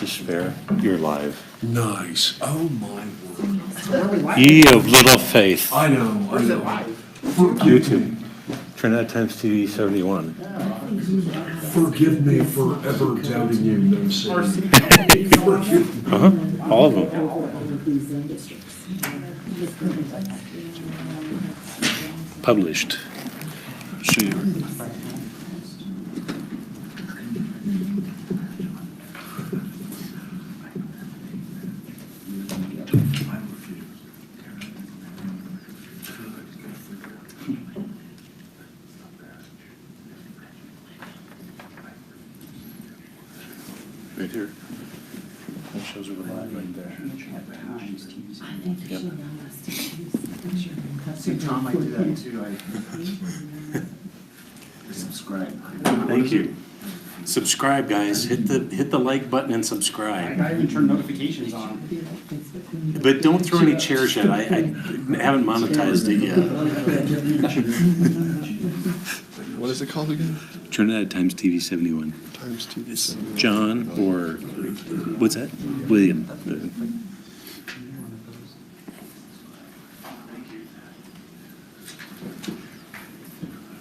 despair. You're live. Nice. Oh my word. Ye of little faith. I know. Where's it live? YouTube. Trinidad Times TV 71. Forgive me for ever doubting you, no sin. Forgive me. All of them. Published. See you. Right here. That shows her live right there. Yep. See, Tom might do that too. I subscribe. Thank you. Subscribe, guys. Hit the like button and subscribe. I even turned notifications on. But don't throw any chairs yet. I haven't monetized it yet. What is it called again? Trinidad Times TV 71. Times TV. It's John or what's that? William.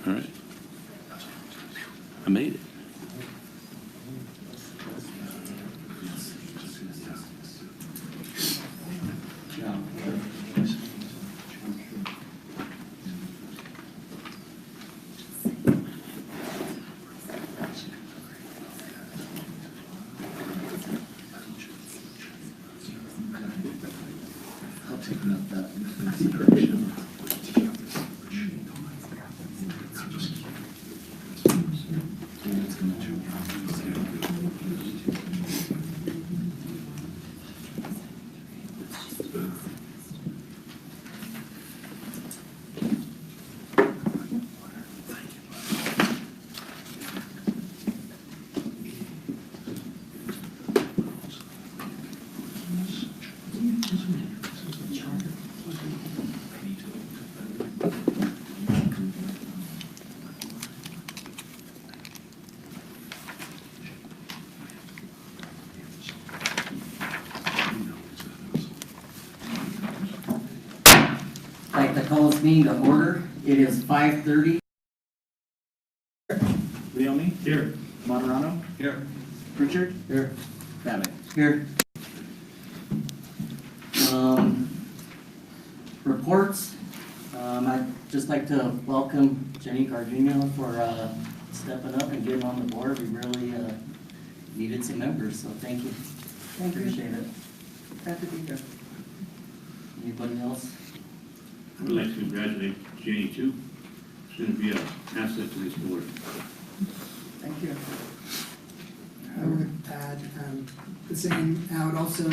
All right. I made it. I'll take note of that. I'd like to call this meeting to order. It is 5:30. Leone? Here. Moderano? Here. Pritchard? Here. Babbitt? Here. Reports. I'd just like to welcome Jenny Carduno for stepping up and getting on the board. We really needed some members, so thank you. Appreciate it. Glad to be here. Anybody else? I would like to congratulate Jenny too. It's going to be an asset to this board. Thank you. I would add the same. I would also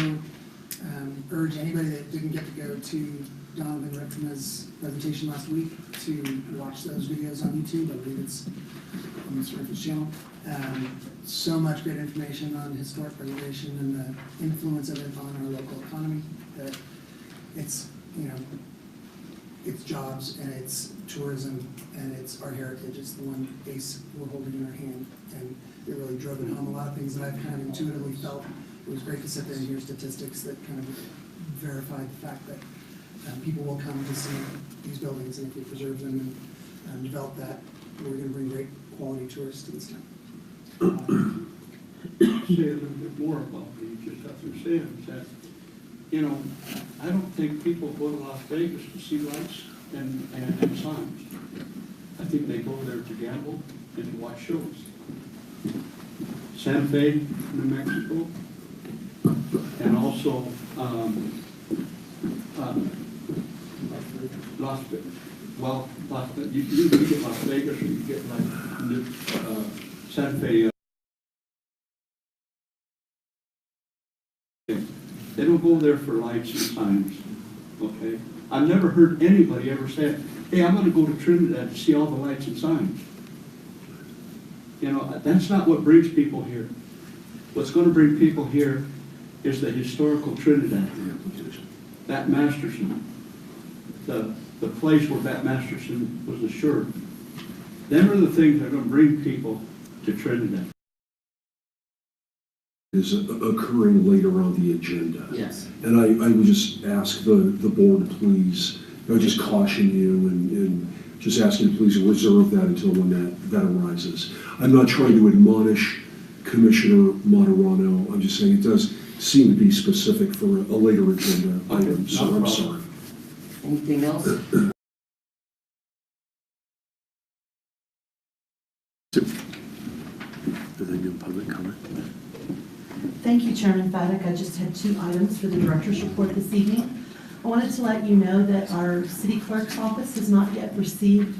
urge anybody that didn't get to go to Donovan Rickman's presentation last week to watch those videos on YouTube. I believe it's on the Surface channel. So much great information on historic preservation and the influence of it on our local economy. That it's, you know, it's jobs and it's tourism and it's our heritage. It's the one ace we're holding in our hand, and it really drove it home. A lot of things that I've kind of intuitively felt. It was great to sit there and hear statistics that kind of verified the fact that people will come to see these buildings, and if we preserve them and develop that, we're going to bring great quality tourists to this town. Say a little bit more about what you just got through saying, is that, you know, I don't think people go to Las Vegas to see lights and signs. I think they go there to gamble and to watch shows. Santa Fe, New Mexico, and also Las Vegas. Well, you get Las Vegas, or you get like Santa Fe. They don't go there for lights and signs, okay? I've never heard anybody ever say, hey, I'm gonna go to Trinidad to see all the lights and signs. You know, that's not what brings people here. What's gonna bring people here is the historical Trinidad. Bat Masterson, the place where Bat Masterson was assured. Them are the things that are gonna bring people to Trinidad. is occurring later on the agenda. Yes. And I would just ask the board, please, I would just caution you and just ask you to please reserve that until when that arises. I'm not trying to admonish Commissioner Moderano. I'm just saying it does seem to be specific for a later agenda item, so I'm sorry. Anything else? Do they do public comment? Thank you, Chairman Faddock. I just had 2 items for the director's report this evening. I wanted to let you know that our city clerk's office has not yet received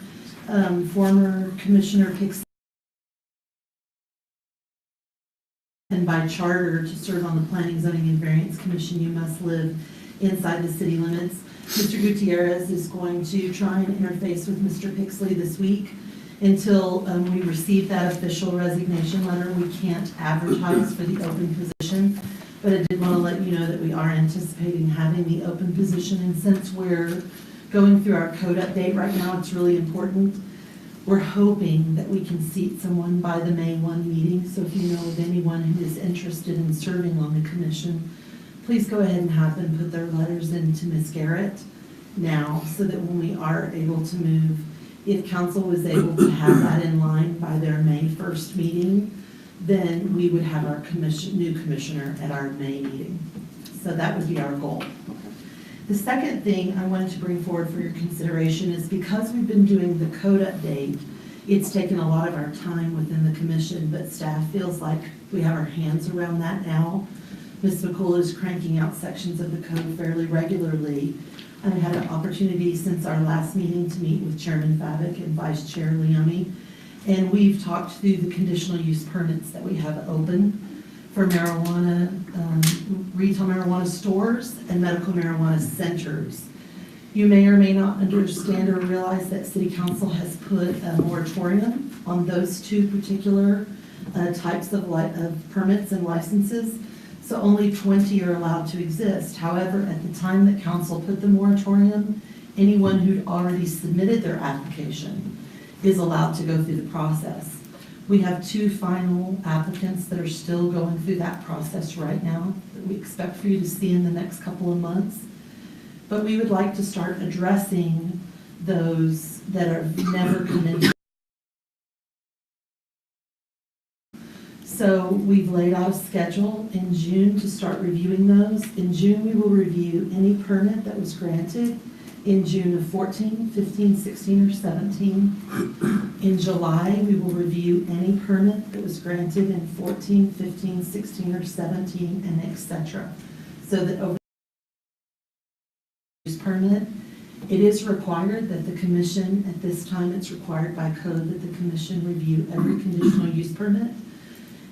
former Commissioner Picksley, and by charter, to serve on the Planning, Zoning, and Variance Commission, you must live inside the city limits. Mr. Gutierrez is going to try and interface with Mr. Picksley this week. Until we receive that official resignation letter, we can't advertise for the open position. But I did want to let you know that we are anticipating having the open position. And since we're going through our code update right now, it's really important. We're hoping that we can seat someone by the May 1 meeting. So if you know of anyone who is interested in serving on the commission, please go ahead and have them put their letters into Ms. Garrett now, so that when we are able to move, if council was able to have that in line by their May 1st meeting, then we would have our new commissioner at our May meeting. So that would be our goal. The second thing I wanted to bring forward for your consideration is, because we've been doing the code update, it's taken a lot of our time within the commission, but staff feels like we have our hands around that now. Ms. McCool is cranking out sections of the code fairly regularly. I had an opportunity since our last meeting to meet with Chairman Faddock and Vice Chair Leone, and we've talked through the conditional use permits that we have open for marijuana, retail marijuana stores and medical marijuana centers. You may or may not understand or realize that City Council has put a moratorium on those 2 particular types of permits and licenses. So only 20 are allowed to exist. However, at the time that council put the moratorium, anyone who'd already submitted their application is allowed to go through the process. We have 2 final applicants that are still going through that process right now that we expect for you to see in the next couple of months. But we would like to start addressing those that have never come in. So we've laid out a schedule in June to start reviewing those. In June, we will review any permit that was granted in June of 14, 15, 16, or 17. In July, we will review any permit that was granted in 14, 15, 16, or 17, and etc. So that over the permit, it is required that the commission, at this time it's required by code that the commission review every conditional use permit.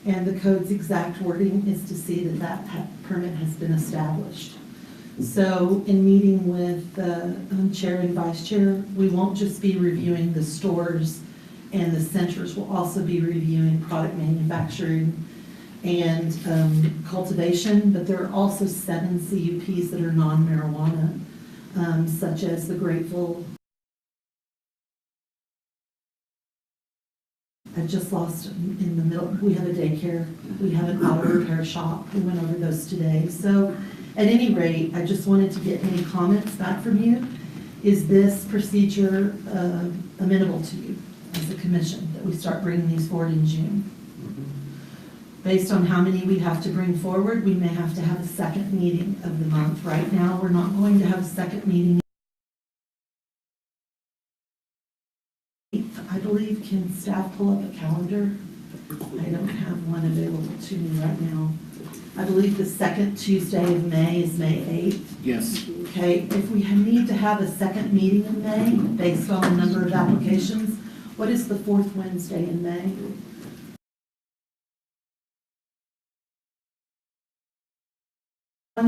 And the code's exact wording is to see that that permit has been established. So in meeting with the chair and vice chair, we won't just be reviewing the stores and the centers. We'll also be reviewing product manufacturing and cultivation, but there are also 7 CUPs that are non-marijuana, such as the Grateful. I just lost in the middle. We have a daycare. We have an auto repair shop. We went over those today. So at any rate, I just wanted to get any comments back from you. Is this procedure amenable to you as a commission, that we start bringing these forward in June? Based on how many we have to bring forward, we may have to have a second meeting of the month. Right now, we're not going to have a second meeting. I believe, can staff pull up a calendar? I don't have one available to me right now. I believe the second Tuesday of May is May 8th. Yes. Okay, if we need to have a second meeting in May, based on the number of applications, what is the 4th Wednesday in May?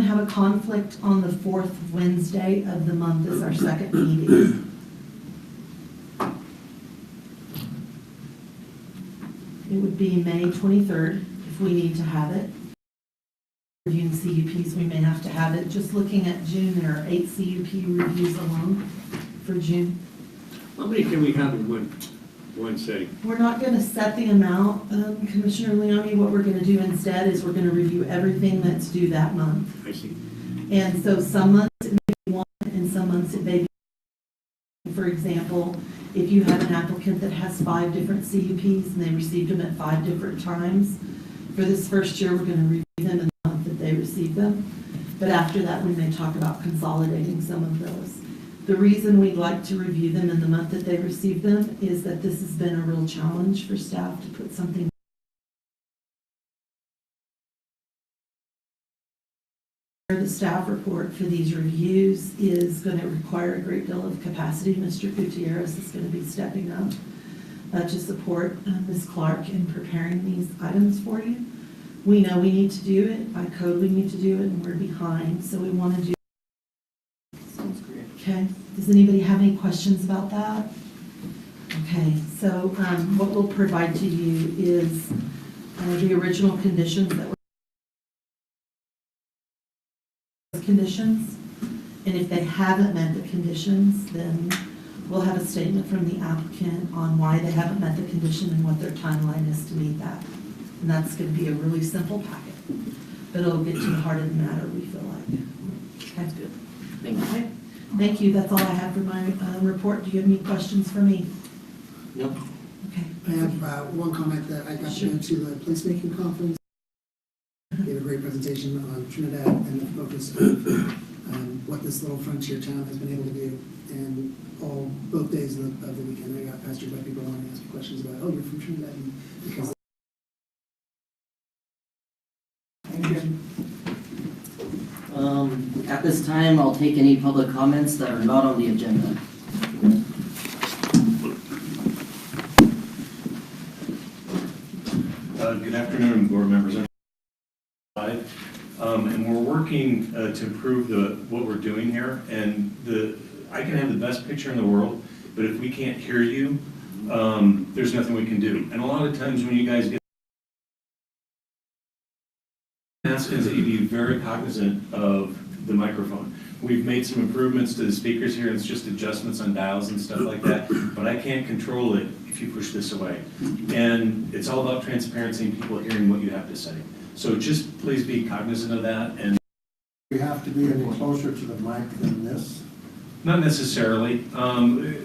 Have a conflict on the 4th Wednesday of the month as our second meeting. It would be May 23rd if we need to have it. Reviewing CUPs, we may have to have it. Just looking at June, there are 8 CUP reviews alone for June. How many can we have in one one setting. We're not gonna set the amount, Commissioner Leone. What we're gonna do instead is we're gonna review everything that's due that month. I see. And so some months it may be one, and some months it may be, for example, if you have an applicant that has 5 different CUPs and they received them at 5 different times, for this first year, we're gonna review them in the month that they received them. But after that, we may talk about consolidating some of those. The reason we'd like to review them in the month that they received them is that this has been a real challenge for staff to put something. The staff report for these reviews is going to require a great deal of capacity. Mr. Gutierrez is going to be stepping up to support Ms. Clark in preparing these items for you. We know we need to do it. By code, we need to do it, and we're behind, so we want to do. Sounds great. Okay, does anybody have any questions about that? Okay, so what we'll provide to you is the original conditions that were conditions, and if they haven't met the conditions, then we'll have a statement from the applicant on why they haven't met the condition and what their timeline is to meet that. And that's going to be a really simple packet, but it'll get to the heart of the matter, we feel like. That's good. Thank you. Okay. Thank you, that's all I have for my report. Do you have any questions for me? Nope. Okay. I have one comment that I got to go to the placemaking conference. Gave a great presentation on Trinidad and the focus of what this little frontier town has been able to do. And both days of the weekend, I got pestered by people wanting to ask me questions about, oh, you're from Trinidad, and because. Thank you. At this time, I'll take any public comments that are not on the agenda. Good afternoon, board members. And we're working to improve what we're doing here. And I can have the best picture in the world, but if we can't hear you, there's nothing we can do. And a lot of times when you guys get asked is that you be very cognizant of the microphone. We've made some improvements to the speakers here. It's just adjustments on dials and stuff like that, but I can't control it if you push this away. And it's all about transparency and people hearing what you have to say. So just please be cognizant of that. And We have to be any closer to the mic than this? not necessarily.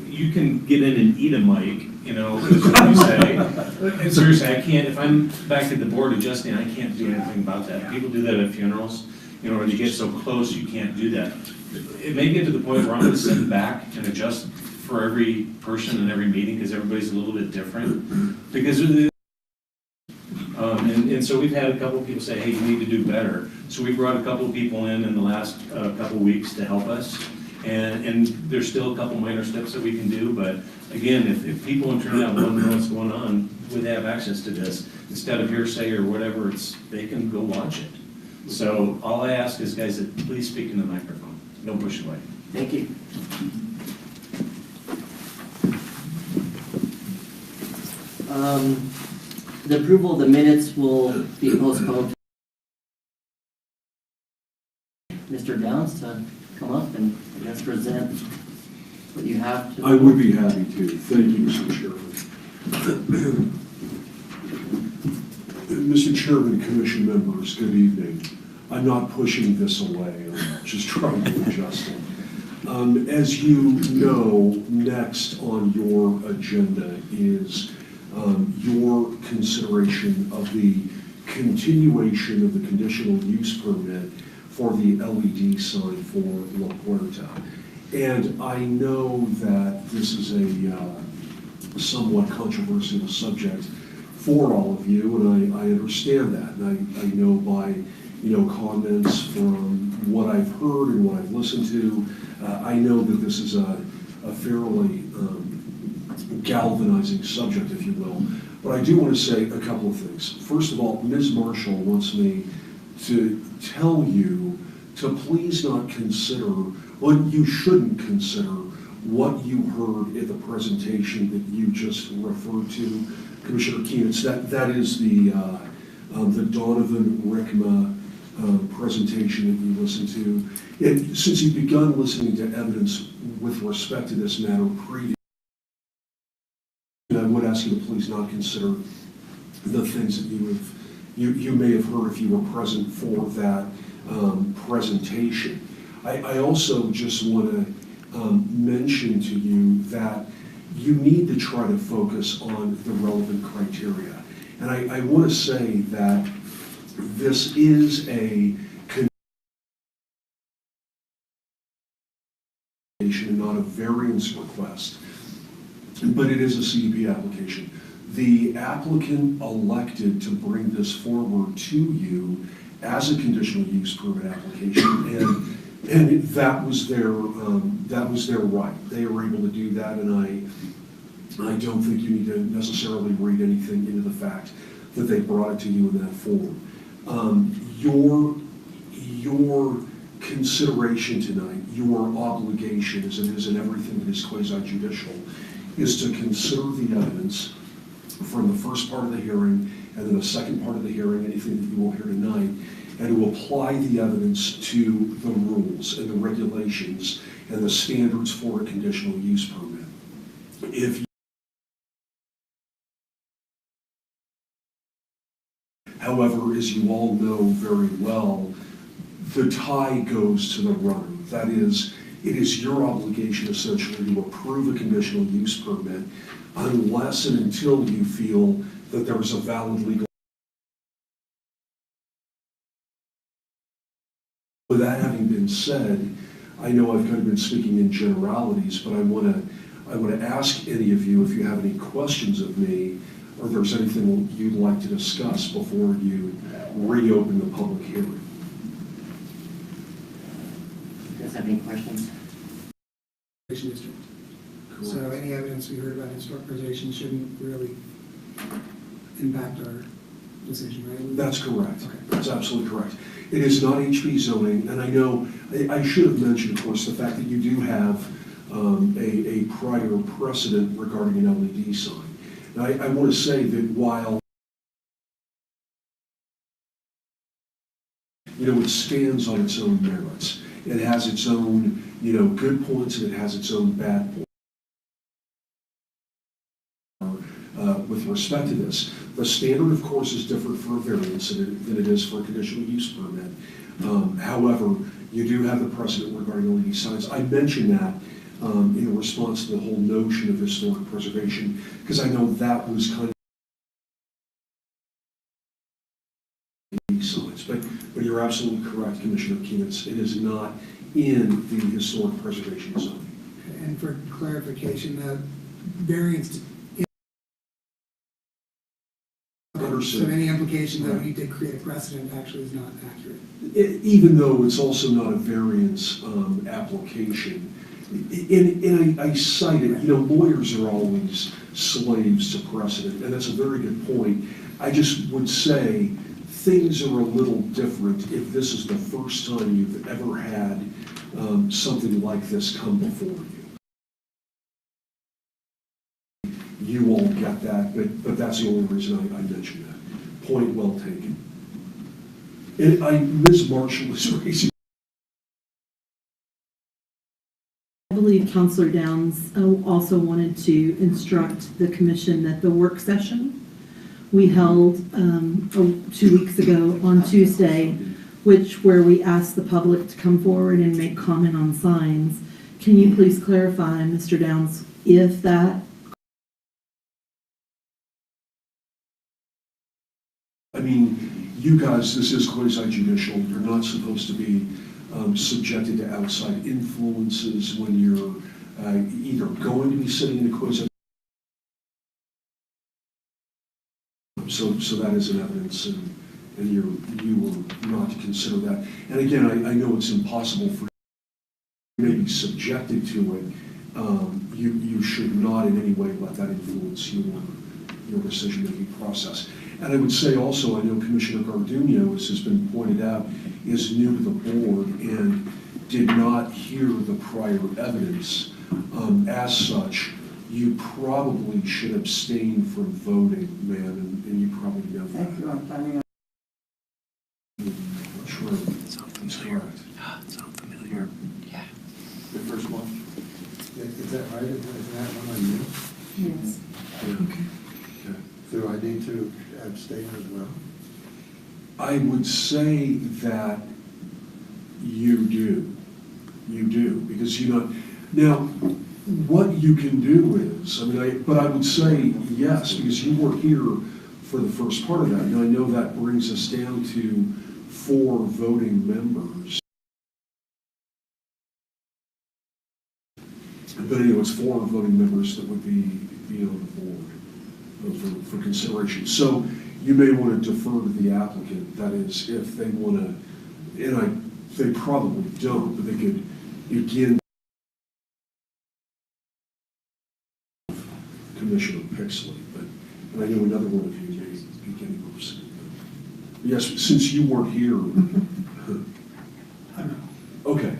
You can get in and eat a mic, you know, is what you say. And seriously, I can't, if I'm back at the board adjusting, I can't do anything about that. People do that at funerals, you know, where you get so close, you can't do that. It may get to the point where I'm gonna sit back and adjust for every person in every meeting, because everybody's a little bit different. Because of the and so we've had a couple of people say, hey, you need to do better. So we brought a couple of people in the last couple of weeks to help us. And there's still a couple minor steps that we can do, but again, if people in Trinidad want to know what's going on, would have access to this, instead of hearsay or whatever, they can go watch it. So all I ask is, guys, that please speak in the microphone. Don't push away. Thank you. The approval of the minutes will be postponed. Mr. Downs to come up and, I guess, present what you have to. I would be happy to. Thank you, Mr. Chairman. Mr. Chairman, Commission members, good evening. I'm not pushing this away. I'm just trying to adjust it. As you know, next on your agenda is your consideration of the continuation of the conditional use permit for the LED sign for La Puerta. And I know that this is a somewhat controversial subject for all of you, and I understand that. And I know by comments from what I've heard and what I've listened to, I know that this is a fairly galvanizing subject, if you will. But I do want to say a couple of things. First of all, Ms. Marshall wants me to tell you to please not consider, well, you shouldn't consider what you heard at the presentation that you just referred to, Commissioner Keenan. That is the Donovan Rickma presentation that you listened to. And since you've begun listening to evidence with respect to this matter previously, I would ask ask you to please not consider the things that you may have heard if you were present for that presentation. I also just want to mention to you that you need to try to focus on the relevant criteria. And I want to say that this is a and not a variance request, but it is a CUP application. The applicant elected to bring this forward to you as a conditional use permit application, and that was their right. They were able to do that, and I don't think you need to necessarily read anything into the fact that they brought it to you in that form. Your consideration tonight, your obligation, as it is in everything that is quasi-judicial, is to consider the evidence from the first part of the hearing and then the second part of the hearing, anything that you will hear tonight, and to apply the evidence to the rules and the regulations and the standards for a conditional use permit. However, as you all know very well, the tie goes to the runner. That is, it is your obligation essentially to approve a conditional use permit unless and until you feel that there is a valid legal. With that having been said, I know I've kind of been speaking in generalities, but I want to ask any of you if you have any questions of me, or if there's anything you'd like to discuss before you reopen the public hearing. You guys have any questions? District. So any evidence we heard about historic preservation shouldn't really impact our decision, right? That's correct. Okay. That's absolutely correct. It is not HB zoning, and I know, I should have mentioned, of course, the fact that you do have a prior precedent regarding an LED sign. Now, I want to say that while it stands on its own merits, it has its own, good points and it has its own bad points. With respect to this, the standard, of course, is different for a variance than it is for a conditional use permit. However, you do have the precedent regarding LED signs. I mentioned that in response to the whole notion of historic preservation, because I know that was kind of signs. But you're absolutely correct, Commissioner Keenitz. It is not in the historic preservation zone. And for clarification, the variance, so any implication that we did create a precedent actually is not accurate. Even though it's also not a variance application. And I cite it, lawyers are always slaves to precedent, and that's a very good point. I just would say things are a little different if this is the first time you've ever had something like this come before you. You all get that, but that's the only reason I mentioned that. Point well taken. And Ms. Marshall is raising. I believe Councilor Downs also wanted to instruct the commission that the work session we held 2 weeks ago on Tuesday, where we asked the public to come forward and make comment on signs. Can you please clarify, Mr. Downs, if that? I mean, you guys, this is quasi-judicial. You're not supposed to be subjected to outside influences when you're either going to be sitting in a quasi. So that is an evidence, and you were not to consider that. And again, I know it's impossible for you to be subjected to it. You should not in any way let that influence your decision-making process. And I would say also, I know Commissioner Garduno, as has been pointed out, is new to the board and did not hear the prior evidence. As such, you probably should abstain from voting, ma'am, and you probably know that. Thank you, I'm planning on. Sure. Sounds correct. Sounds familiar. Yeah. The first one? Is that right? Is that one on you? Yes. Yeah. Okay. abstain as well? I would say that you do. You do, because now, what you can do is, but I would say yes, because you were here for the first part of that. And I know that brings us down to 4 voting members. But anyway, it's 4 voting members that would be on the board for consideration. So you may want to defer to the applicant, that is, if they want to, and they probably don't, but they could begin Commissioner Pixley, and I know another one of you may be getting overseen. But yes, since you weren't here. Okay.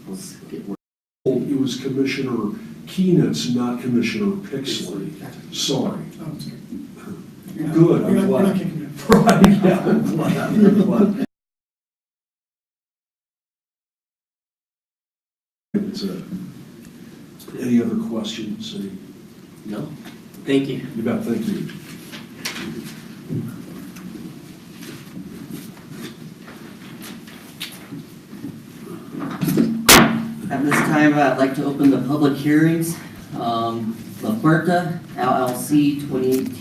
Let's get work. It was Commissioner Keenitz, not Commissioner Pixley. Sorry. Oh, it's good. Good, I'm We're not glad. kicking you. Right, yeah, I'm glad, I'm glad. It's any other questions? No, thank you. You bet, thank you. At this time, I'd like to open the public hearings. La Puerta LLC 2018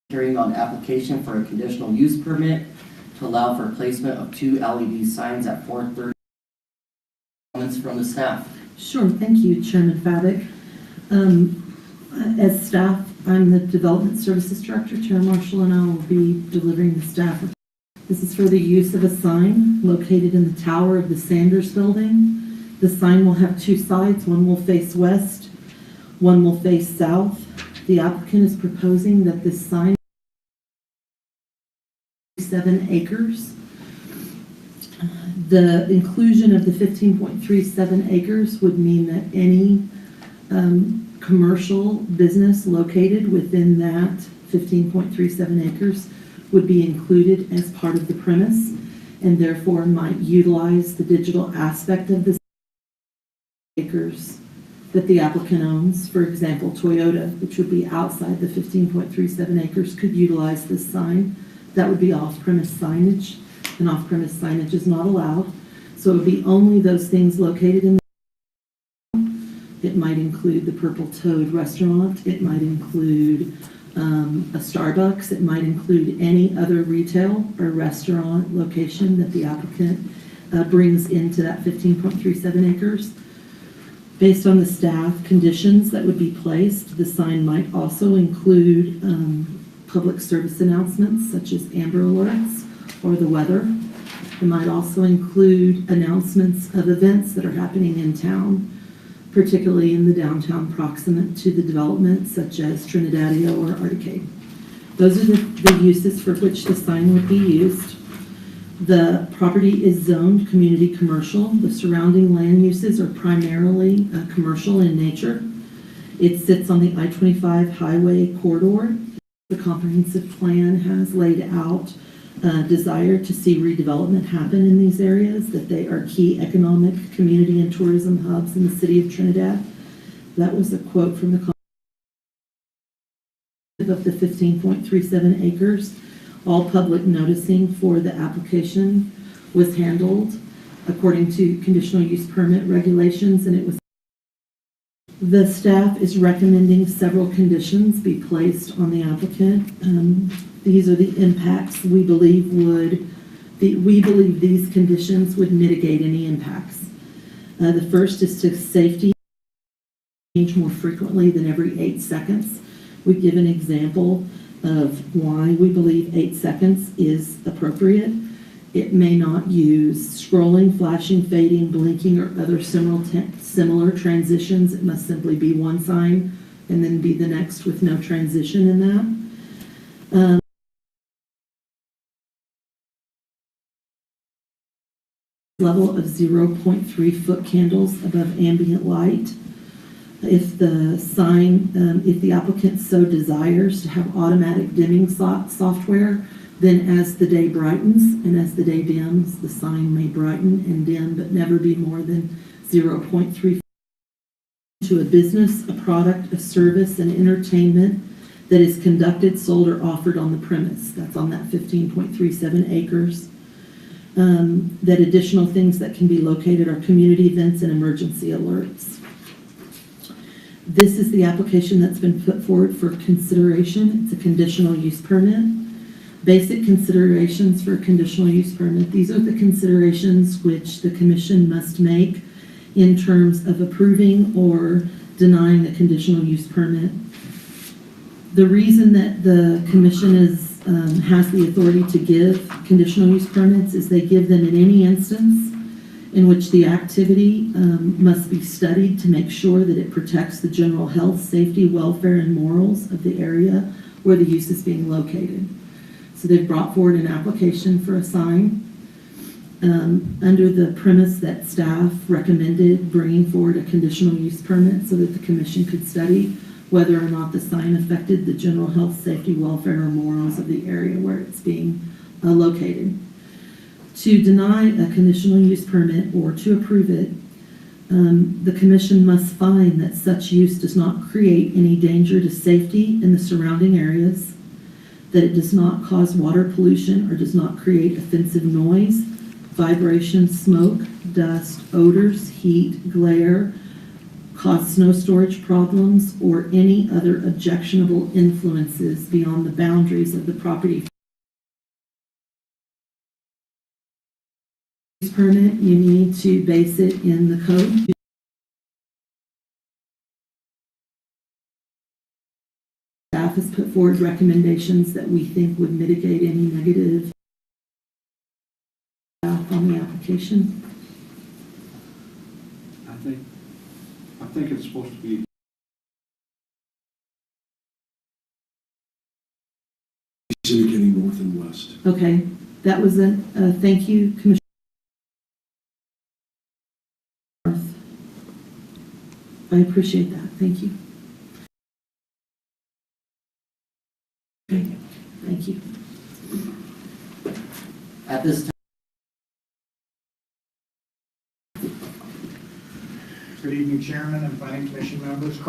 hearing on application for a conditional use permit to allow for placement of 2 LED signs at 430. Comments from the staff. Sure, thank you, Chairman Fabic. As staff, I'm the Development Services Director. Chair Marshall and I will be delivering the staff. This is for the use of a sign located in the tower of the Sanders Building. The sign will have 2 sides. One will face west, one will face south. The applicant is proposing that this sign 7 acres. The inclusion of the 15.37 acres would mean that any commercial business located within that 15.37 acres would be included as part of the premise, and therefore might utilize the digital aspect of the acres that the applicant owns. For example, Toyota, which would be outside the 15.37 acres, could utilize this sign. That would be off-premise signage, and off-premise signage is not allowed. So it would be only those things located in the. It might include the Purple Toad restaurant. It might include a Starbucks. It might include any other retail or restaurant location that the applicant brings into that 15.37 acres. Based on the staff conditions that would be placed, the sign might also include public service announcements such as Amber Alerts or the weather. It might also include announcements of events that are happening in town, particularly in the downtown proximate to the development, such as Trinidadeo or Articade. Those are the uses for which the sign would be used. The property is zoned community commercial. The surrounding land uses are primarily commercial in nature. It sits on the I-25 highway corridor. The comprehensive plan has laid out a desire to see redevelopment happen in these areas, that they are key economic, community, and tourism hubs in the city of Trinidad. That was a quote from the of the 15.37 acres. All public noticing for the application was handled according to conditional use permit regulations, and it was. The staff is recommending several conditions be placed on the applicant. These are the impacts we believe these conditions would mitigate any impacts. The first is to safety, change more frequently than every 8 seconds. We give an example of why we believe 8 seconds is appropriate. It may not use scrolling, flashing, fading, blinking, or other similar transitions. It must simply be one sign and then be the next with no transition in that. Level of 0.3 foot candles above ambient light. If the applicant so desires to have automatic dimming software, then as the day brightens and as the day dims, the sign may brighten and dim, but never be more than 0.3 to a business, a product, a service, an entertainment, that is conducted, sold, or offered on the premise. That's on that 15.37 acres. That additional things that can be located are community events and emergency alerts. This is the application that's been put forward for consideration. It's a conditional use permit. Basic considerations for a conditional use permit. These are the considerations which the commission must make in terms of approving or denying a conditional use permit. The reason that the commission has the authority to give conditional use permits is they give them in any instance in which the activity must be studied to make sure that it protects the general health, safety, welfare, and morals of the area where the use is being located. So they've brought forward an application for a sign under the premise that staff recommended bringing forward a conditional use permit so that the commission could study whether or not the sign affected the general health, safety, welfare, or morals of the area where it's being located. To deny a conditional use permit or to approve it, the commission must find that such use does not create any danger to safety in the surrounding areas, that it does not cause water pollution or does not create offensive noise, vibration, smoke, dust, odors, heat, glare, cause snow storage problems, or any other objectionable influences beyond the boundaries of the property. Permit, you need to base it in the code. Staff has put forward recommendations that we think would mitigate any negative on the application. I think it's supposed to be. He's indicating north and west. Okay, that was a thank you, Commissioner. I appreciate that. Thank you. Okay, thank you. At this time, Good evening, Chairman and Planning Commission members.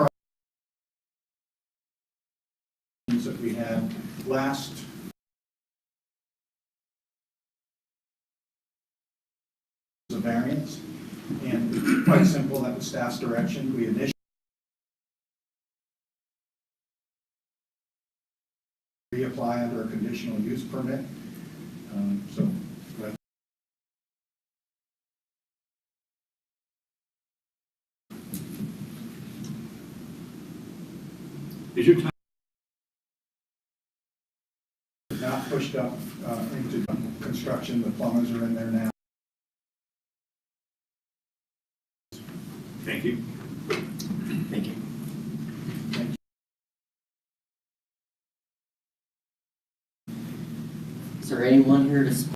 That we had last a variance, and quite simple, that was staff's direction. We initially reapply under a conditional use permit. Is your time? Not pushed up into construction. The plumbers are in there now. Thank you. thank you. Is there anyone here to speak?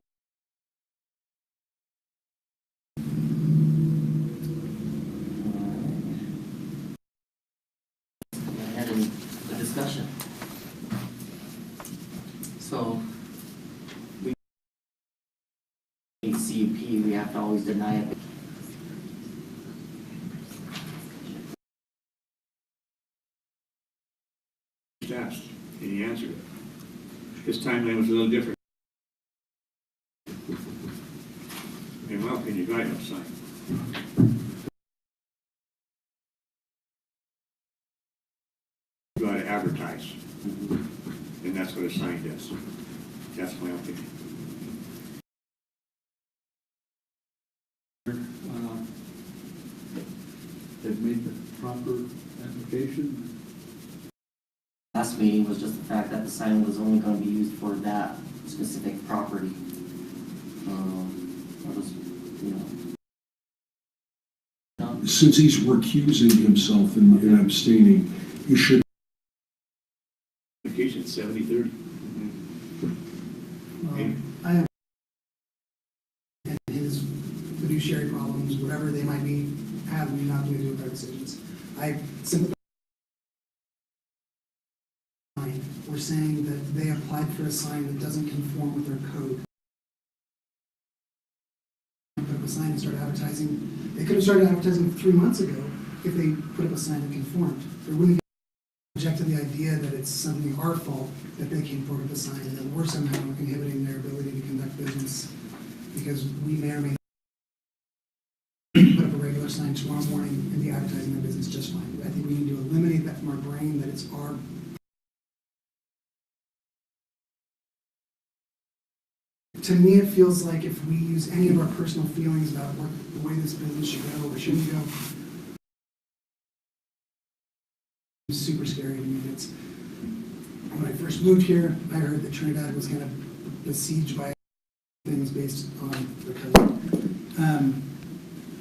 Go ahead and the discussion. So, we CUP, we have to always deny it. Asked, and he answered it. His timeline was a little different. In my opinion, you got no sign. You got to advertise, and that's what a sign does. That's my opinion. They've made the proper application. Last meeting was just the fact that the sign was only going to be used for that specific property. That was, Since he's recusing himself and abstaining, you should. Application 70-30. I have his fiduciary problems, whatever they might be, have nothing to do with our decisions. I sympathize. We're saying that they applied for a sign that doesn't conform with their code. Put up a sign and start advertising. They could have started advertising 3 months ago if they put up a sign that conformed. There wouldn't be rejected the idea that it's something our fault that they came forward with the sign, and that we're somehow inhibiting their ability to conduct business because we may or may not put up a regular sign tomorrow morning and be advertising their business just fine. I think we need to eliminate that from our brain, that it's our. To me, it feels like if we use any of our personal feelings about what, the way this business should go or shouldn't go, it's super scary to me. It's, when I first moved here, I heard that Trinidad was kind of besieged by things based on the code.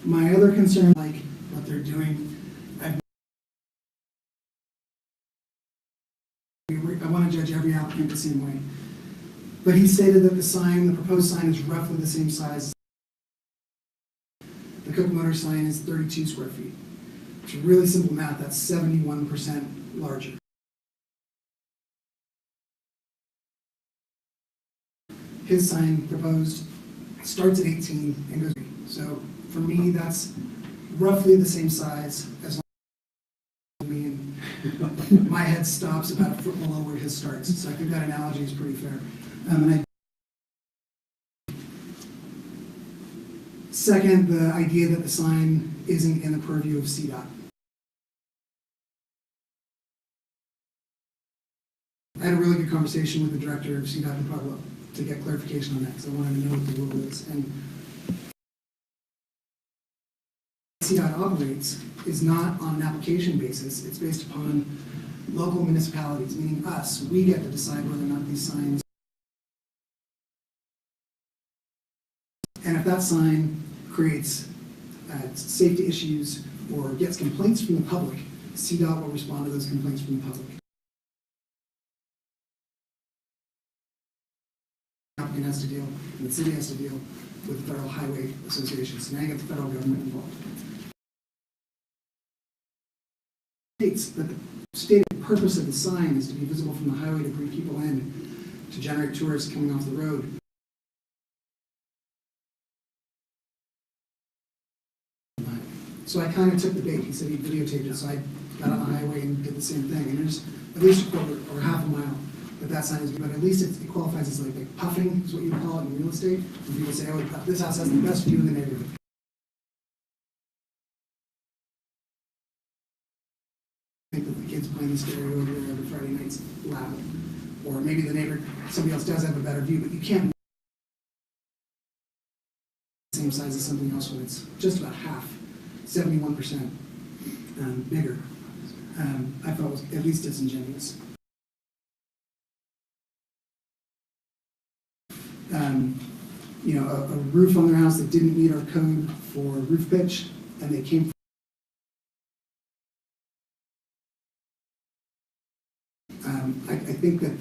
My other concern, like what they're doing, I want to judge every applicant the same way. But he stated that the sign, the proposed sign, is roughly the same size. The Cook Motor sign is 32 square feet. It's really simple math, that's 71% larger. His sign proposed starts at 18 and goes, so for me, that's roughly the same size as me, and my head stops about a foot below where his starts. So I think that analogy is pretty fair. Second, the idea that the sign isn't in the purview of CDOT. I had a really good conversation with the director of CDOT in Pueblo to get clarification on that, because I wanted to know what the rule is. And CDOT operates is not on an application basis. It's based upon local municipalities, meaning us. We get to decide whether or not these signs. And if that sign creates safety issues or gets complaints from the public, CDOT will respond to those complaints from the public. The applicant has to deal, and the city has to deal with the Federal Highway Association. So now you get the federal government involved. States that the stated purpose of the sign is to be visible from the highway to bring people in, to generate tourists coming off the road. So I kind of took the bait. He said he videotaped it, so I got on the highway and did the same thing. And there's at least a quarter or half a mile that sign is, but at least it qualifies as like puffing, is what you call it in real estate. When people say, oh, this house has the best view in the neighborhood. I think that the kids playing the stereo over there every Friday night's loud. Or maybe the neighbor, somebody else does have a better view, but you can't the same size as something else when it's just about half. 71% bigger, I thought was at least disingenuous. You know, a roof on their house that didn't meet our code for roof pitch, and they came. I think that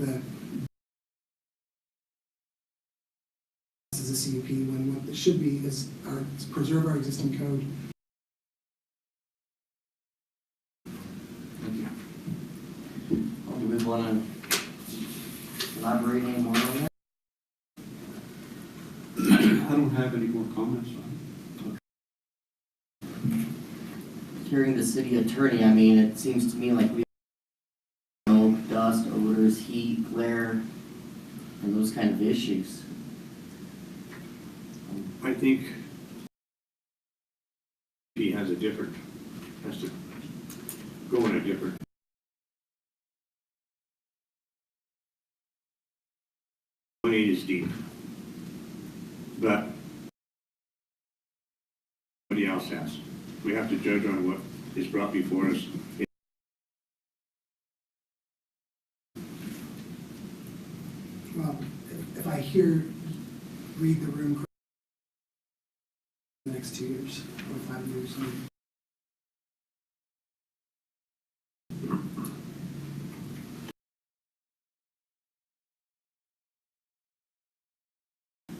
this is a CUP when what it should be is preserve our existing code. Do we want to elaborate any more on that? I don't have any more comments on it. Hearing the city attorney, I mean, it seems to me like we know dust, odors, heat, glare, and those kind of issues. I think he has to go in a different. 1.8 is deep, but nobody else has. We have to judge on what is brought before us. Well, if I read the room correctly, the next 2 years or 5 years.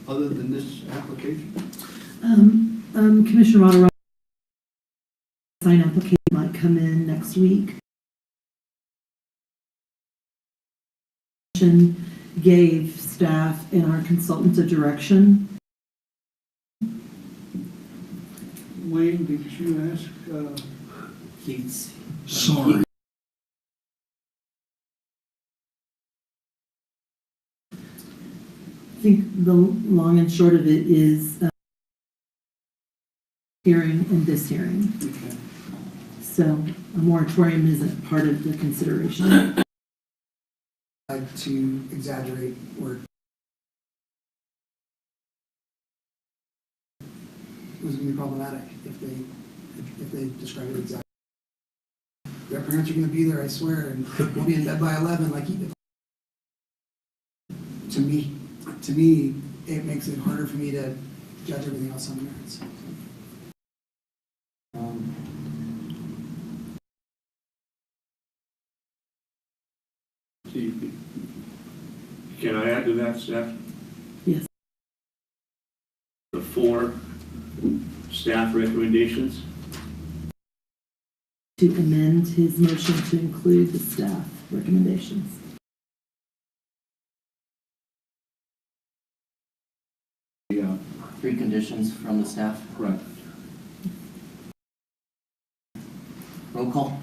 Other than this application? Commissioner Monterey, sign application might come in next week. Gave staff and our consultants a direction. Wayne, did you ask? He's Sorry. think the long and short of it is hearing and this hearing. Okay. So a moratorium isn't part of the consideration. To exaggerate or it was gonna be problematic if they describe it exactly. Their parents are gonna be there, I swear, and we'll be in bed by 11, like, to me, it makes it harder for me to judge everything else on the merits. Can I add to that, Steph? Yes. The 4 staff recommendations? To amend his motion to include the staff recommendations. Yeah, 3 conditions from the staff. right. Roll call.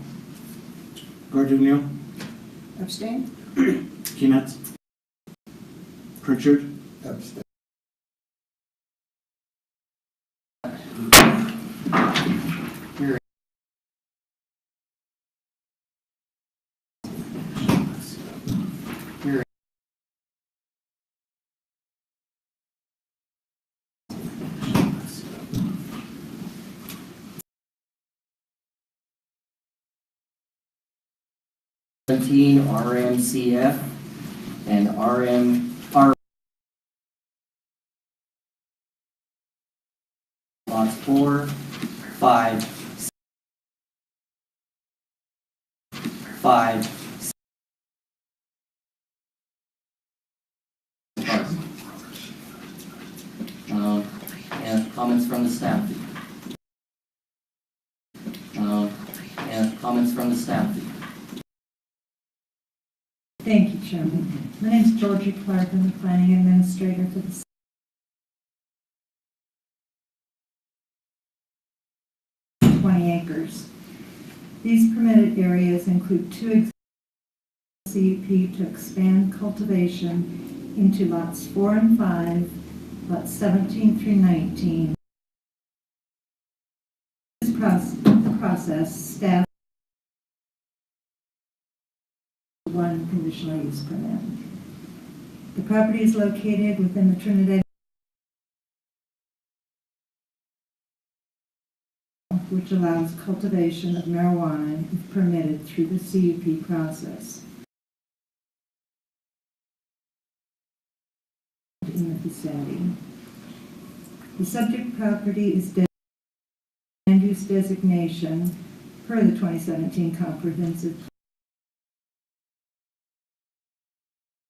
Gardugno. Abstain? Keenan. Pritchard. Abstain. RMCF and RMR lots 4, 5, 5. And comments from the staff. And comments from the staff. Thank you, Chairman. My name is Georgie Clark. I'm the planning administrator for the 20 acres. These permitted areas include 2 CUP to expand cultivation into lots 4 and 5, lots 17 through 19. This process, staff 1 conditional use permit. The property is located within the Trinidad, which allows cultivation of marijuana if permitted through the CUP process. In the vicinity. The subject property is land use designation per the 2017 comprehensive.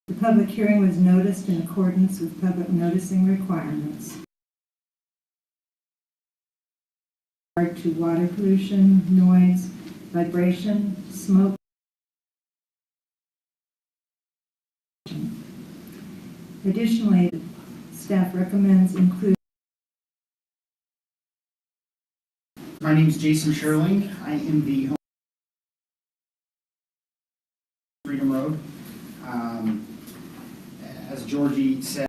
The public hearing was noticed in accordance with public noticing requirements. To water pollution, noise, vibration, smoke. Additionally, staff recommends include. My name is Jason Sherling. I am the owner of Freedom Road. As Georgie said,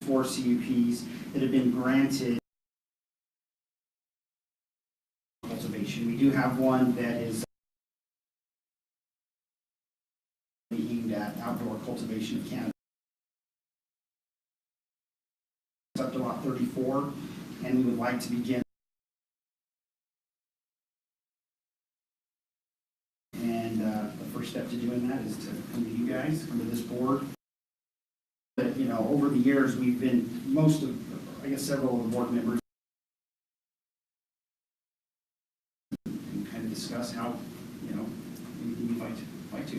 4 CUPs that have been granted cultivation. We do have one that is aimed at outdoor cultivation of cannabis. It's up to lot 34, and we would like to begin. And the first step to doing that is to come to you guys, come to this board. But, you know, over the years, we've been, several of the board members and kind of discuss how, you know, we'd like to.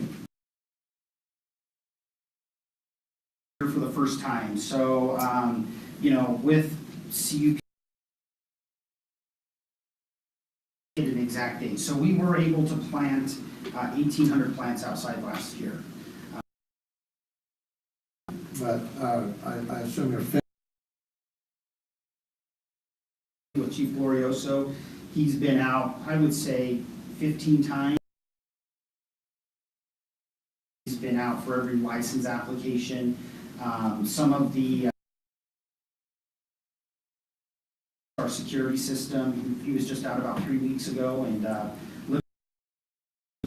Here for the first time. So, you know, with CUP, an exact date. So we were able to plant 1,800 plants outside last year. But I assume you're With Chief Glorioso, he's been out, I would say, 15 times. He's been out for every license application. Some of the our security system, he was just out about 3 weeks ago, and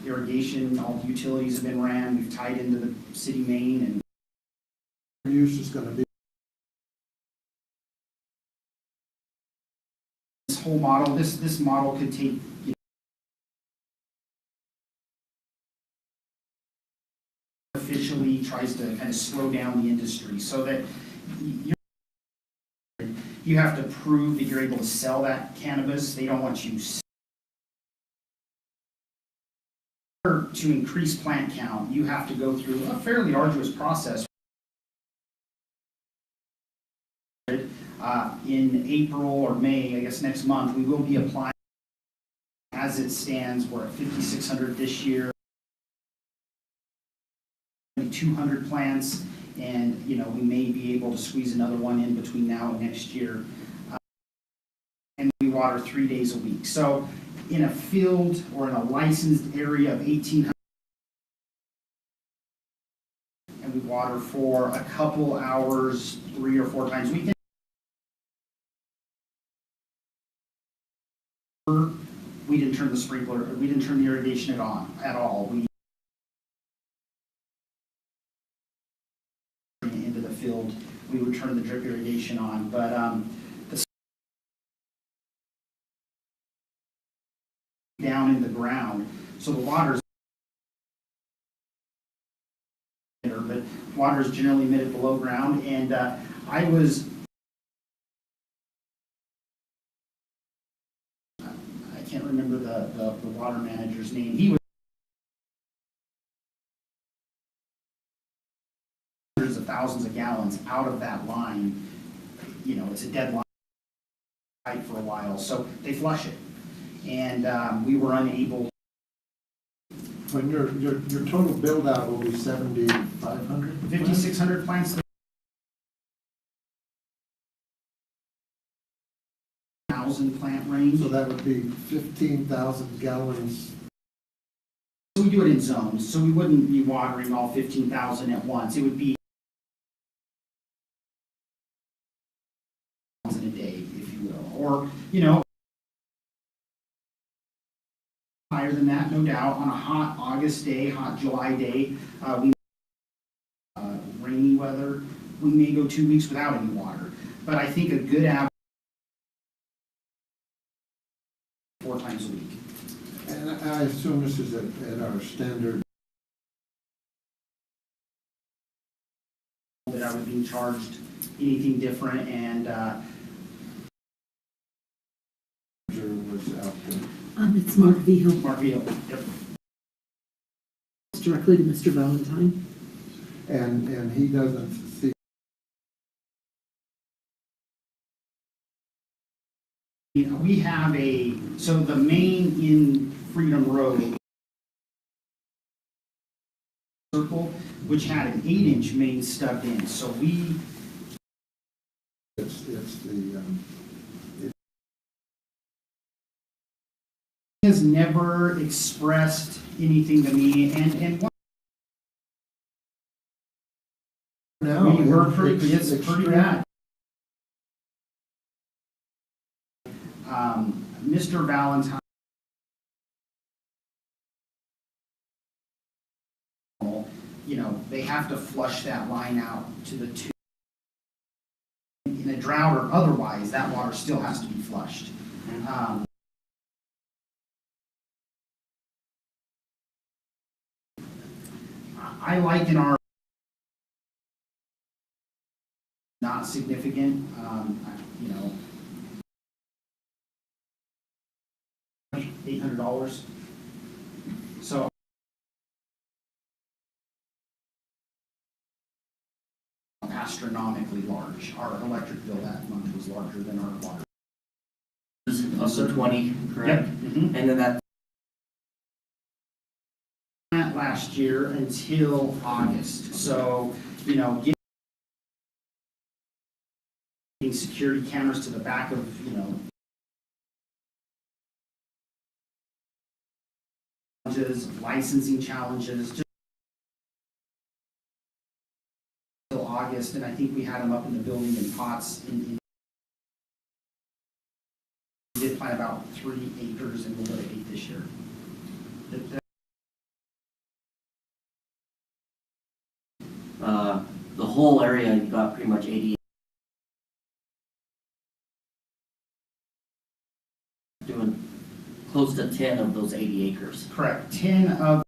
irrigation, all the utilities have been ran. We've tied into the city main, and use is gonna be. this whole model, this model could take, officially tries to kind of slow down the industry so that you have to prove that you're able to sell that cannabis. They don't want you to increase plant count. You have to go through a fairly arduous process. In April or May, I guess next month, we will be applying. As it stands, we're at 5,600 this year, 200 plants, and we may be able to squeeze another one in between now and next year. And we water 3 days a week. So in a field or in a licensed area of 1,800, and we water for a couple hours, 3 or 4 times a week. We didn't turn the sprinkler, we didn't turn the irrigation on at all. We into the field, we would turn the drip irrigation on, but the down in the ground, so the water's but water is generally emitted below ground, and I can't remember the water manager's name. He was hundreds of thousands of gallons out of that line. It's a dead line for a while, so they flush it, and we were unable. When your total build out will be 7,500? 5,600 plants. Plant range. So that would be 15,000 gallons. We do it in zones, so we wouldn't be watering all 15,000 at once. It would be a day, if you will, or higher than that, no doubt. On a hot August day, hot July day, rainy weather, we may go 2 weeks without any water. But I think a good average 4 times a week. And I assume this is at our standard. That I would be charged anything different, and was out there. It's Mark Vigil. Mark Veal. Yep. Directly to Mr. Valentine. And he doesn't see. We have so the main in Freedom Road circle, which had an 8-inch main stubbed in. So It's the. He has never expressed anything to me, and No, we're it's pretty bad. Mr. Valentine, they have to flush that line out to the tube. In a drought or otherwise, that water still has to be flushed. I liken our not significant, $800. So astronomically large. Our electric bill that month was larger than our water. Also 20, correct? Yep. Mm-hmm. And then that Last year until August. So, getting security cameras to the back of, licensing challenges, just until August, and I think we had them up in the building in pots. We did plant about 3 acres, and we'll go to 8 this year. The whole area, you've got pretty much 80. Doing close to 10 of those 80 acres. Correct. 10 of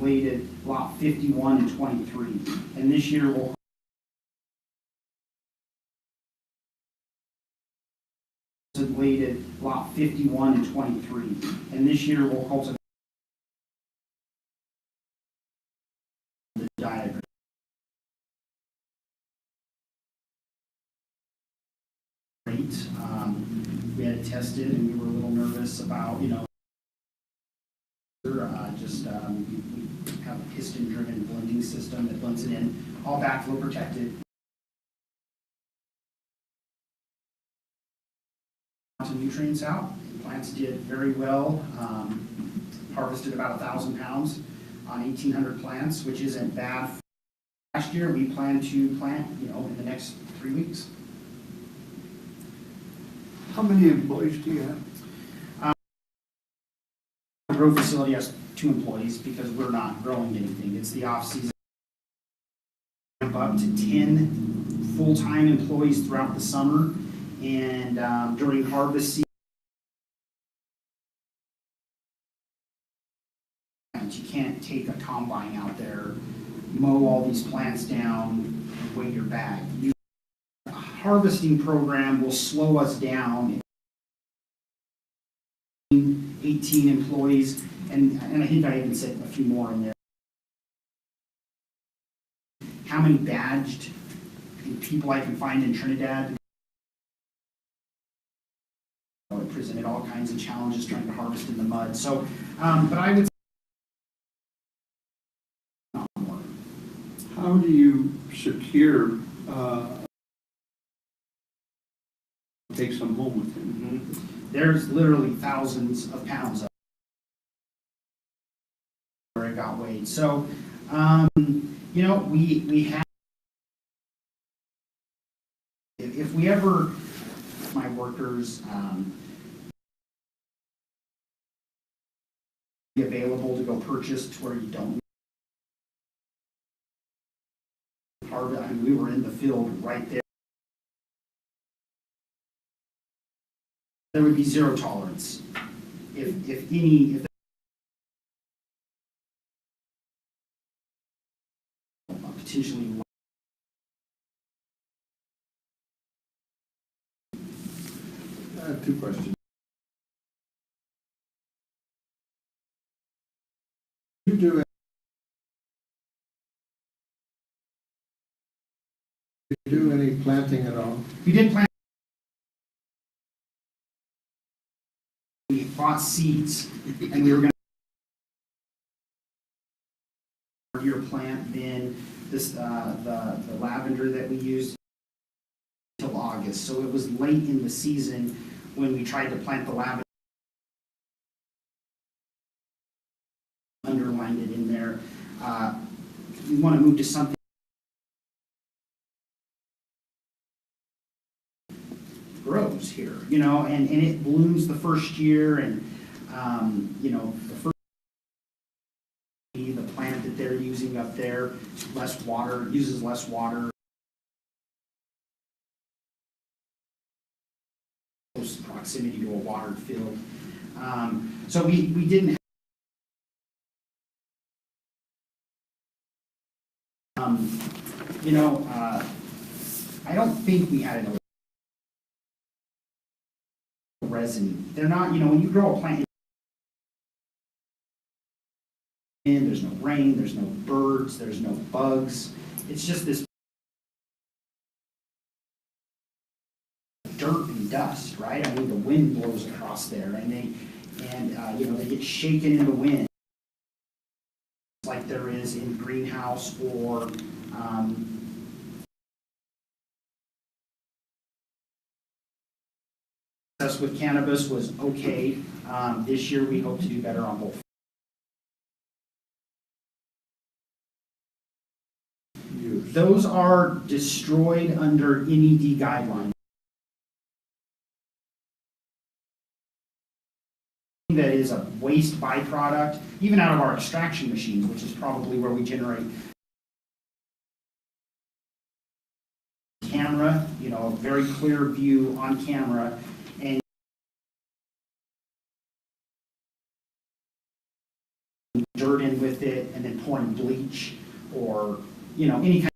weighted lot 51 and 23, and this year we'll weighted lot 51 and 23, and this year we'll cultivate the diagram. Great. We had it tested, and we were a little nervous about, we have a piston-driven blending system that blends it in, all backflow protected. Some nutrients out. Plants did very well. Harvested about 1,000 pounds on 1,800 plants, which isn't bad. Last year, we plan to plant, in the next 3 weeks. How many employees do you have? The grow facility has 2 employees because we're not growing anything. It's the off-season. Up to 10 full-time employees throughout the summer, and during harvest season, you can't take a combine out there, mow all these plants down, and weigh your bag. A harvesting program will slow us down. 18 employees, and I think I even said a few more in there. How many badged people I can find in Trinidad? It presented all kinds of challenges trying to harvest in the mud. So, but I would say not more. How do you secure, take some home with him? There's literally thousands of pounds of where it got weighed. So, we have, if we ever, my workers, be available to go purchase to where you don't. We were in the field right there. There would be zero tolerance. If potentially. I have 2 questions. Did you do any planting at all? We did plant. We bought seeds, and we were going to year plant. Then this the lavender that we used until August, so it was late in the season when we tried to plant the lavender. Underlined it in there. We want to move to something. Grows here, and it blooms the first year, and the first the plant that they're using up there uses less water, close proximity to a watered field. So we didn't. I don't think we had an resin. They're not, when you grow a plant, there's no rain, there's no birds, there's no bugs. It's just this dirt and dust, right? I mean, the wind blows across there, and they get shaken in the wind, like there is in greenhouse or with cannabis was okay. This year we hope to do better on both. Use. Those are destroyed under NED guidelines. That is a waste byproduct, even out of our extraction machines, which is probably where we generate camera, a very clear view on camera, and dirt in with it, and then pouring bleach or, any kind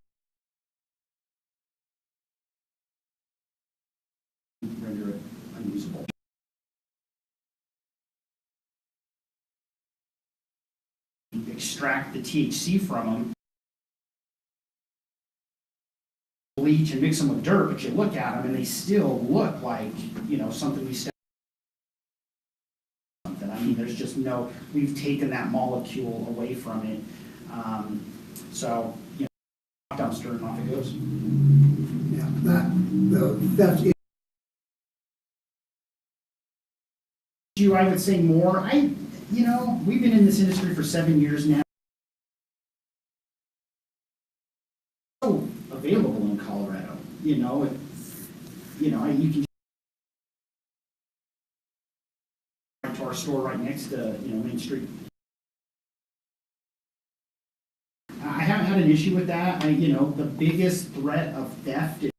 of render it unusable. Extract the THC from them, bleach and mix them with dirt, but you look at them and they still look like, something we said. I mean, there's just we've taken that molecule away from it. So, dumpster and off it goes. Yeah, that's I would say more. We've been in this industry for 7 years now. So available in Colorado, you can to our store right next to, Main Street. I haven't had an issue with that. The biggest threat of theft is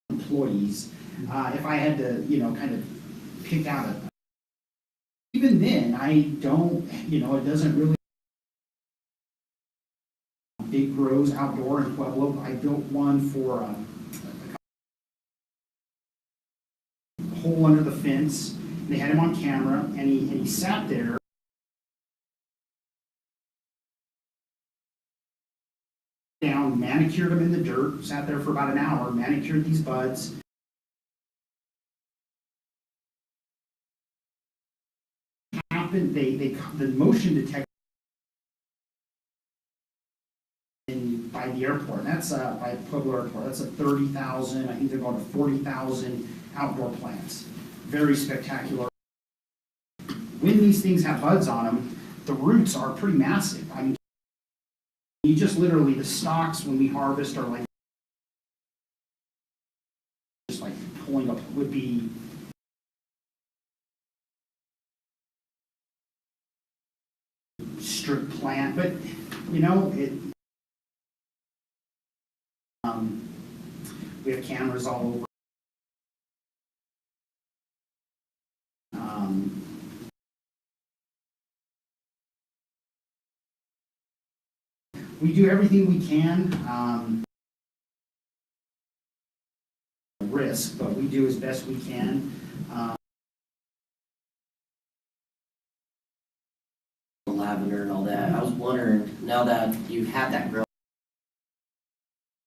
employees. If I had to, kind of pick out even then, I don't, it doesn't really. Big Grows Outdoor in Pueblo. I built one for a hole under the fence. They had him on camera, and he sat there. Down, manicured him in the dirt, sat there for about an hour, manicured these buds. Happened, the motion detector by the airport, and that's by Pueblo Airport, that's a 30,000, I think they're going to 40,000 outdoor plants. Very spectacular. When these things have buds on them, the roots are pretty massive. I mean, you just literally, the stalks when we harvest are like, just like pulling up, would be strip plant, but it, we have cameras all over. We do everything we can. Risk, but we do as best we can. Lavender and all that. I was wondering, now that you have that grow.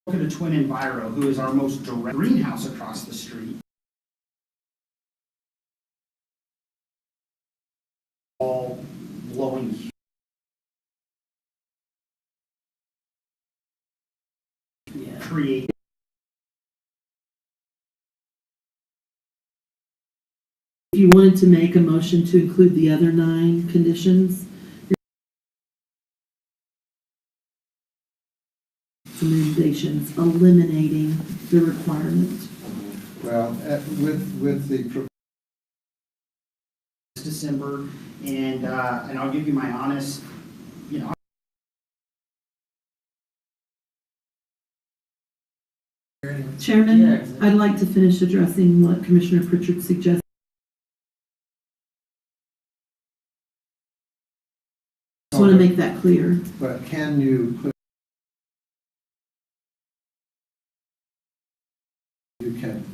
Look at the Twin Enviro, who is our most direct greenhouse across the street. All blowing. Yeah. Create. If you wanted to make a motion to include the other 9 conditions, recommendations eliminating the requirement. Well, with the December, and I'll give you my honest, Chairman, Yeah, exactly. I'd like to finish addressing what Commissioner Pritchard suggested. I just want to make that clear. But can you put, you can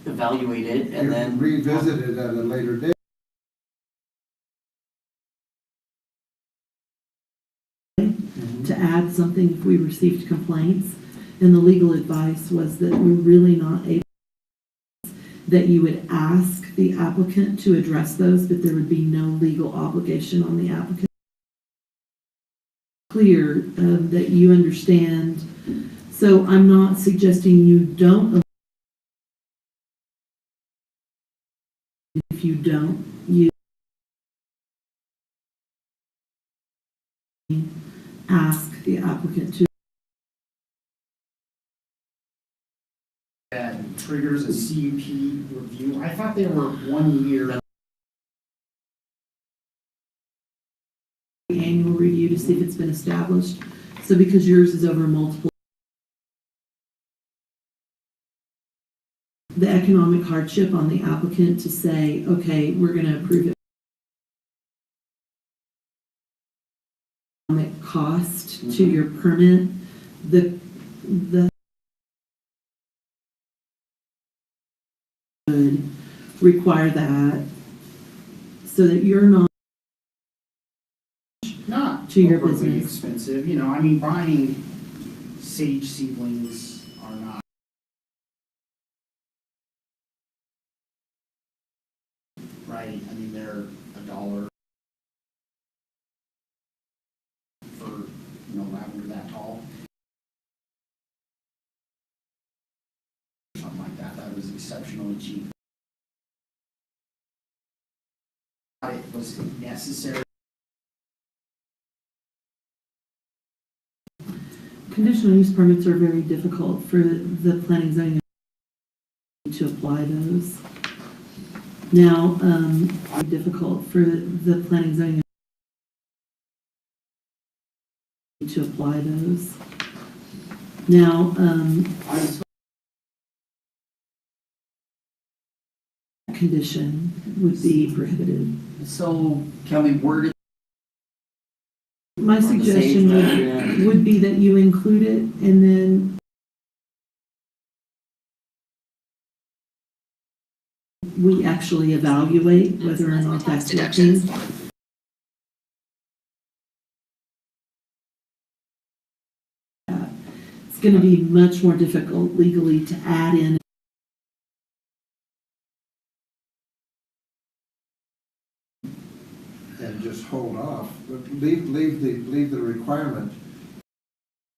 Evaluate it and then revisit it at a later date. To add something if we received complaints, and the legal advice was that we're really not able, that you would ask the applicant to address those, but there would be no legal obligation on the applicant. Clear that you understand. So I'm not suggesting you don't. If you don't, you ask the applicant to that triggers a CUP review. I thought they were 1 year. Annual review to see if it's been established. So because yours is over multiple, the economic hardship on the applicant to say, okay, we're going to approve it. Economic cost to your permit, the would require that so that you're not to your Overly business. expensive, you know, I mean, buying sage seedlings are not. Right, I mean, they're $1 for, you know, lavender that tall. Something like that, that was exceptionally cheap. It was necessary. Conditional use permits are very difficult for the planning zoning to apply those. Now, difficult for the planning zoning to apply those. Now, condition would be prohibited. So can we word it? My on the suggestion same- would be that you include it and then we actually evaluate whether or not that's working. It's going to be much more difficult legally to add in. And just hold off, but leave the requirement.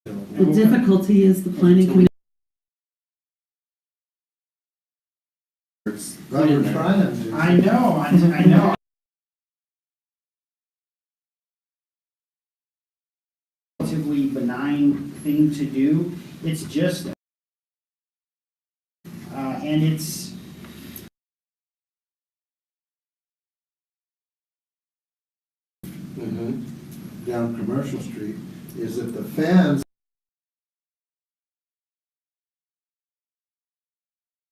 The difficulty is the planning commission. Well, we're trying to. I know. Relatively benign thing to do, it's just, and it's, Down Commercial Street, is that the fans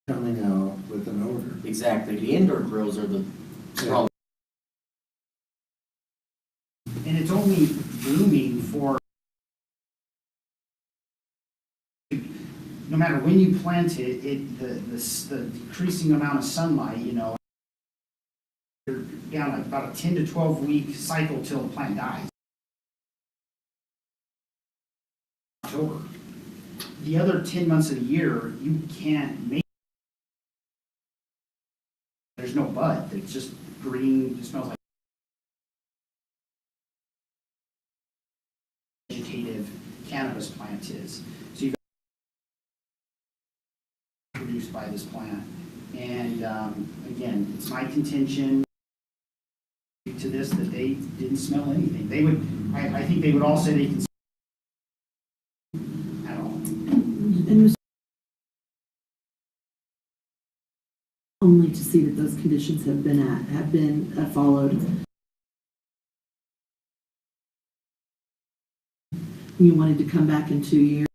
coming out with an odor. Exactly, the indoor grills are the problem. and it's only blooming for, no matter when you plant it, the decreasing amount of sunlight, you know, you're down like about a 10 to 12 week cycle till the plant dies. October. The other 10 months of the year, you can't make, there's no bud, it's just green, it smells like vegetative cannabis plant is. So you've got produced by this plant. And again, it's my contention to this that they didn't smell anything. They would, I think they would all say they can at all. And only to see that those conditions have been followed. You wanted to come back in 2 years.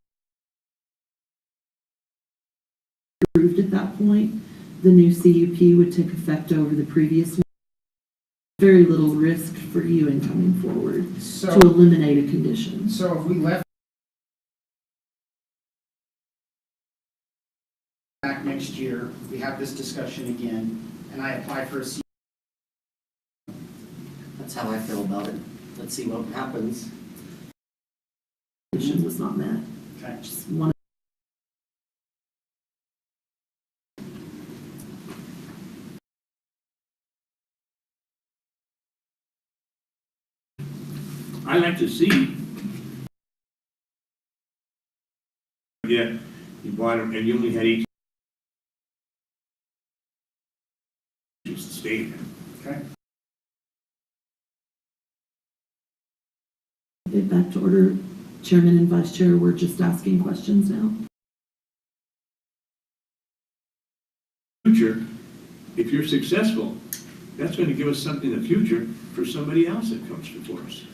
Approved at that point, the new CUP would take effect over the previous one. Very little risk for you in coming forward So, to eliminate a condition. so if we left back next year, we have this discussion again, and I apply for a CUP. That's how I feel about it. Let's see what happens. Condition was not met. Okay. Just one. I like to see. Yeah, you bought them and you only had 18. Just stay there. Okay. Get back to order. Chairman and Vice Chair, we're just asking questions now. future, if you're successful, that's gonna give us something in the future for somebody else that comes before us.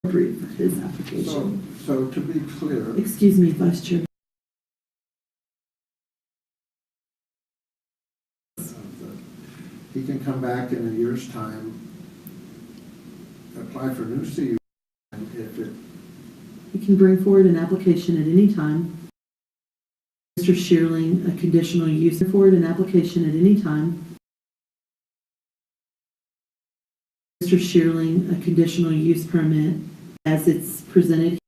Appropriate for his application. So to be clear, Excuse me, Vice Chair. he can come back in a year's time, apply for new CU, and if it, You can bring forward an application at any time. Mr. Shearling, a conditional use, forward an application at any time. Mr. Shearling, a conditional use permit as it's presented.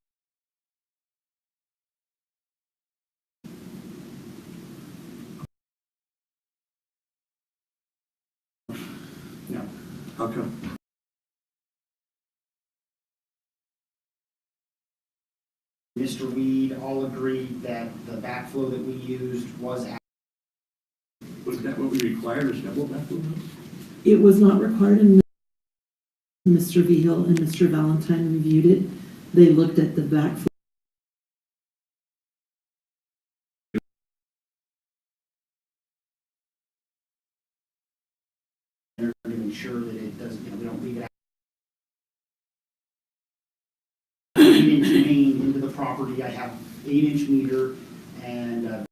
No. How come? Mr. Weed all agreed that the backflow that we used was Was that what we required, is double backflow? It was not required, and Mr. Vigil and Mr. Valentine reviewed it. They looked at the backflow. to ensure that it doesn't, we don't leave it out. 8-inch main into the property. I have 8-inch meter and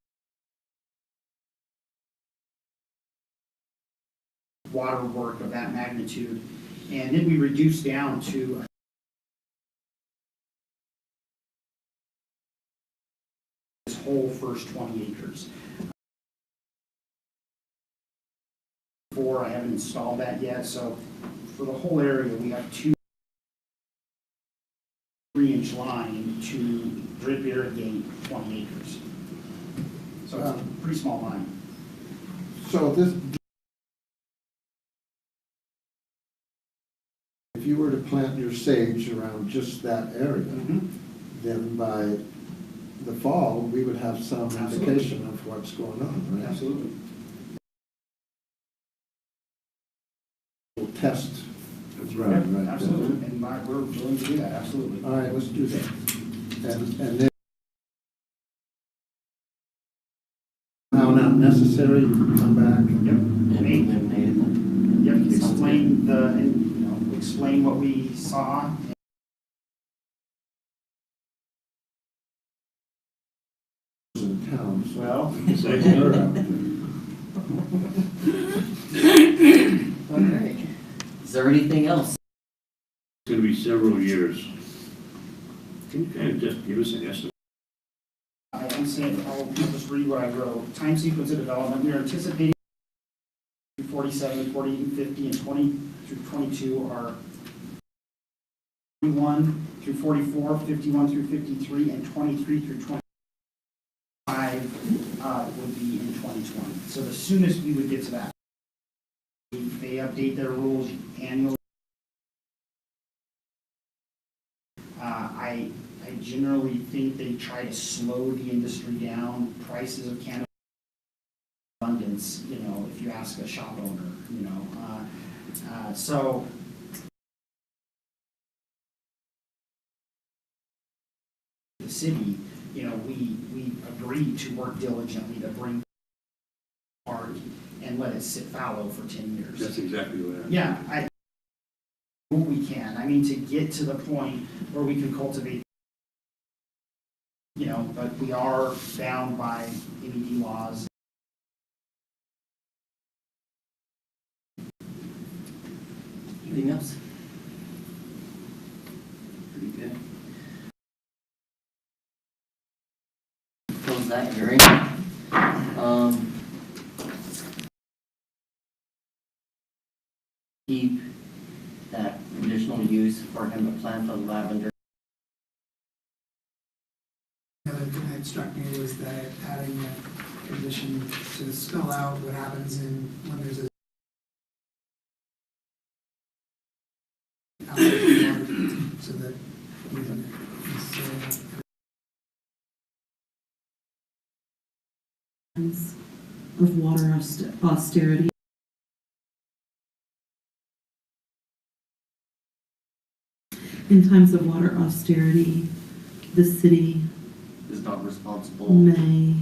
water work of that magnitude. And then we reduced down to this whole first 20 acres. I haven't installed that yet, so for the whole area, we have 2 3-inch line to drip irrigate 20 acres. So it's a pretty small line. so this, if you were to plant your sage around just that area, then by the fall, we would have some Absolutely. indication of what's going on, right? Absolutely. We'll test. Yeah, absolutely, and we're willing to do that, absolutely. All right, let's do that. And then, now not necessary, you can come back. Yep. And eliminated them. Yep, Sounds explain explain what we saw. In town, so. Well. They're out there. All right. Is there anything else? It's gonna be several years. Can you kind of just give us an estimate? I'm saying, I'll just read what I wrote. Time sequence of development, we are anticipating 47, 48, and 50, and 20 through 22 are 21 through 44, 51 through 53, and 23 through 25 would be in 2020. So the soonest we would get to that. They update their rules annually. I generally think they try to slow the industry down. Prices of cannabis abundance, if you ask a shop owner, so the city, we agreed to work diligently to bring park and let it sit fallow for 10 years. That's exactly what happened. Yeah, what we can. I mean, to get to the point where we can cultivate, but we are bound by MED laws. Anything else? Okay. Close that hearing. Keep that conditional use for him to plant the lavender. The other thing that struck me was that adding a condition to spell out what happens when there's a so that we don't necessarily Of water austerity. In times of water austerity, the city Is not responsible. May.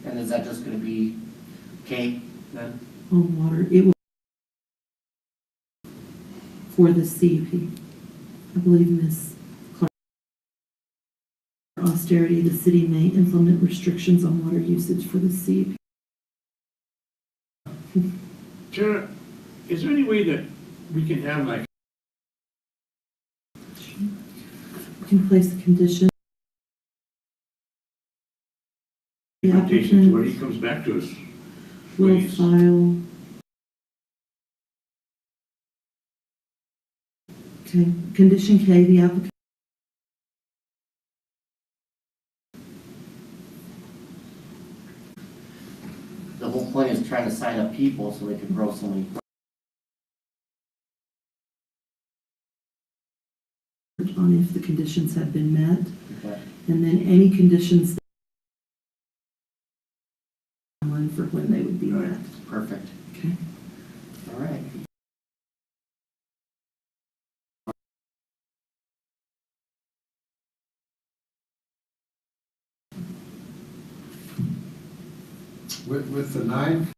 And is that just gonna be K then? On water, it will for the CUP. I believe Ms. Clark. Austerity, the city may implement restrictions on water usage for the CUP. Tara, is there any way that we can have like We can place a condition. The limitations when he applicant comes back to us? will please? file. Okay, condition K, the applicant. The whole point is trying to sign up people so they can grow so many. On if the conditions have been met, Okay. and then any conditions timeline for when they would be met. Perfect. Okay. All right. With the 9,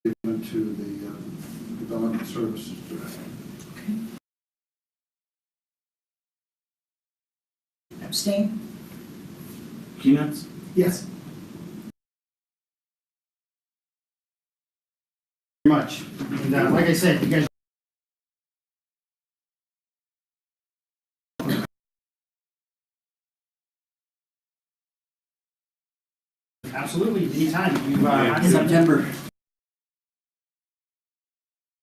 given to the Development Services Director. Abstain? Peanuts? Yes. Very much. And like I said, you guys. Absolutely, anytime. September.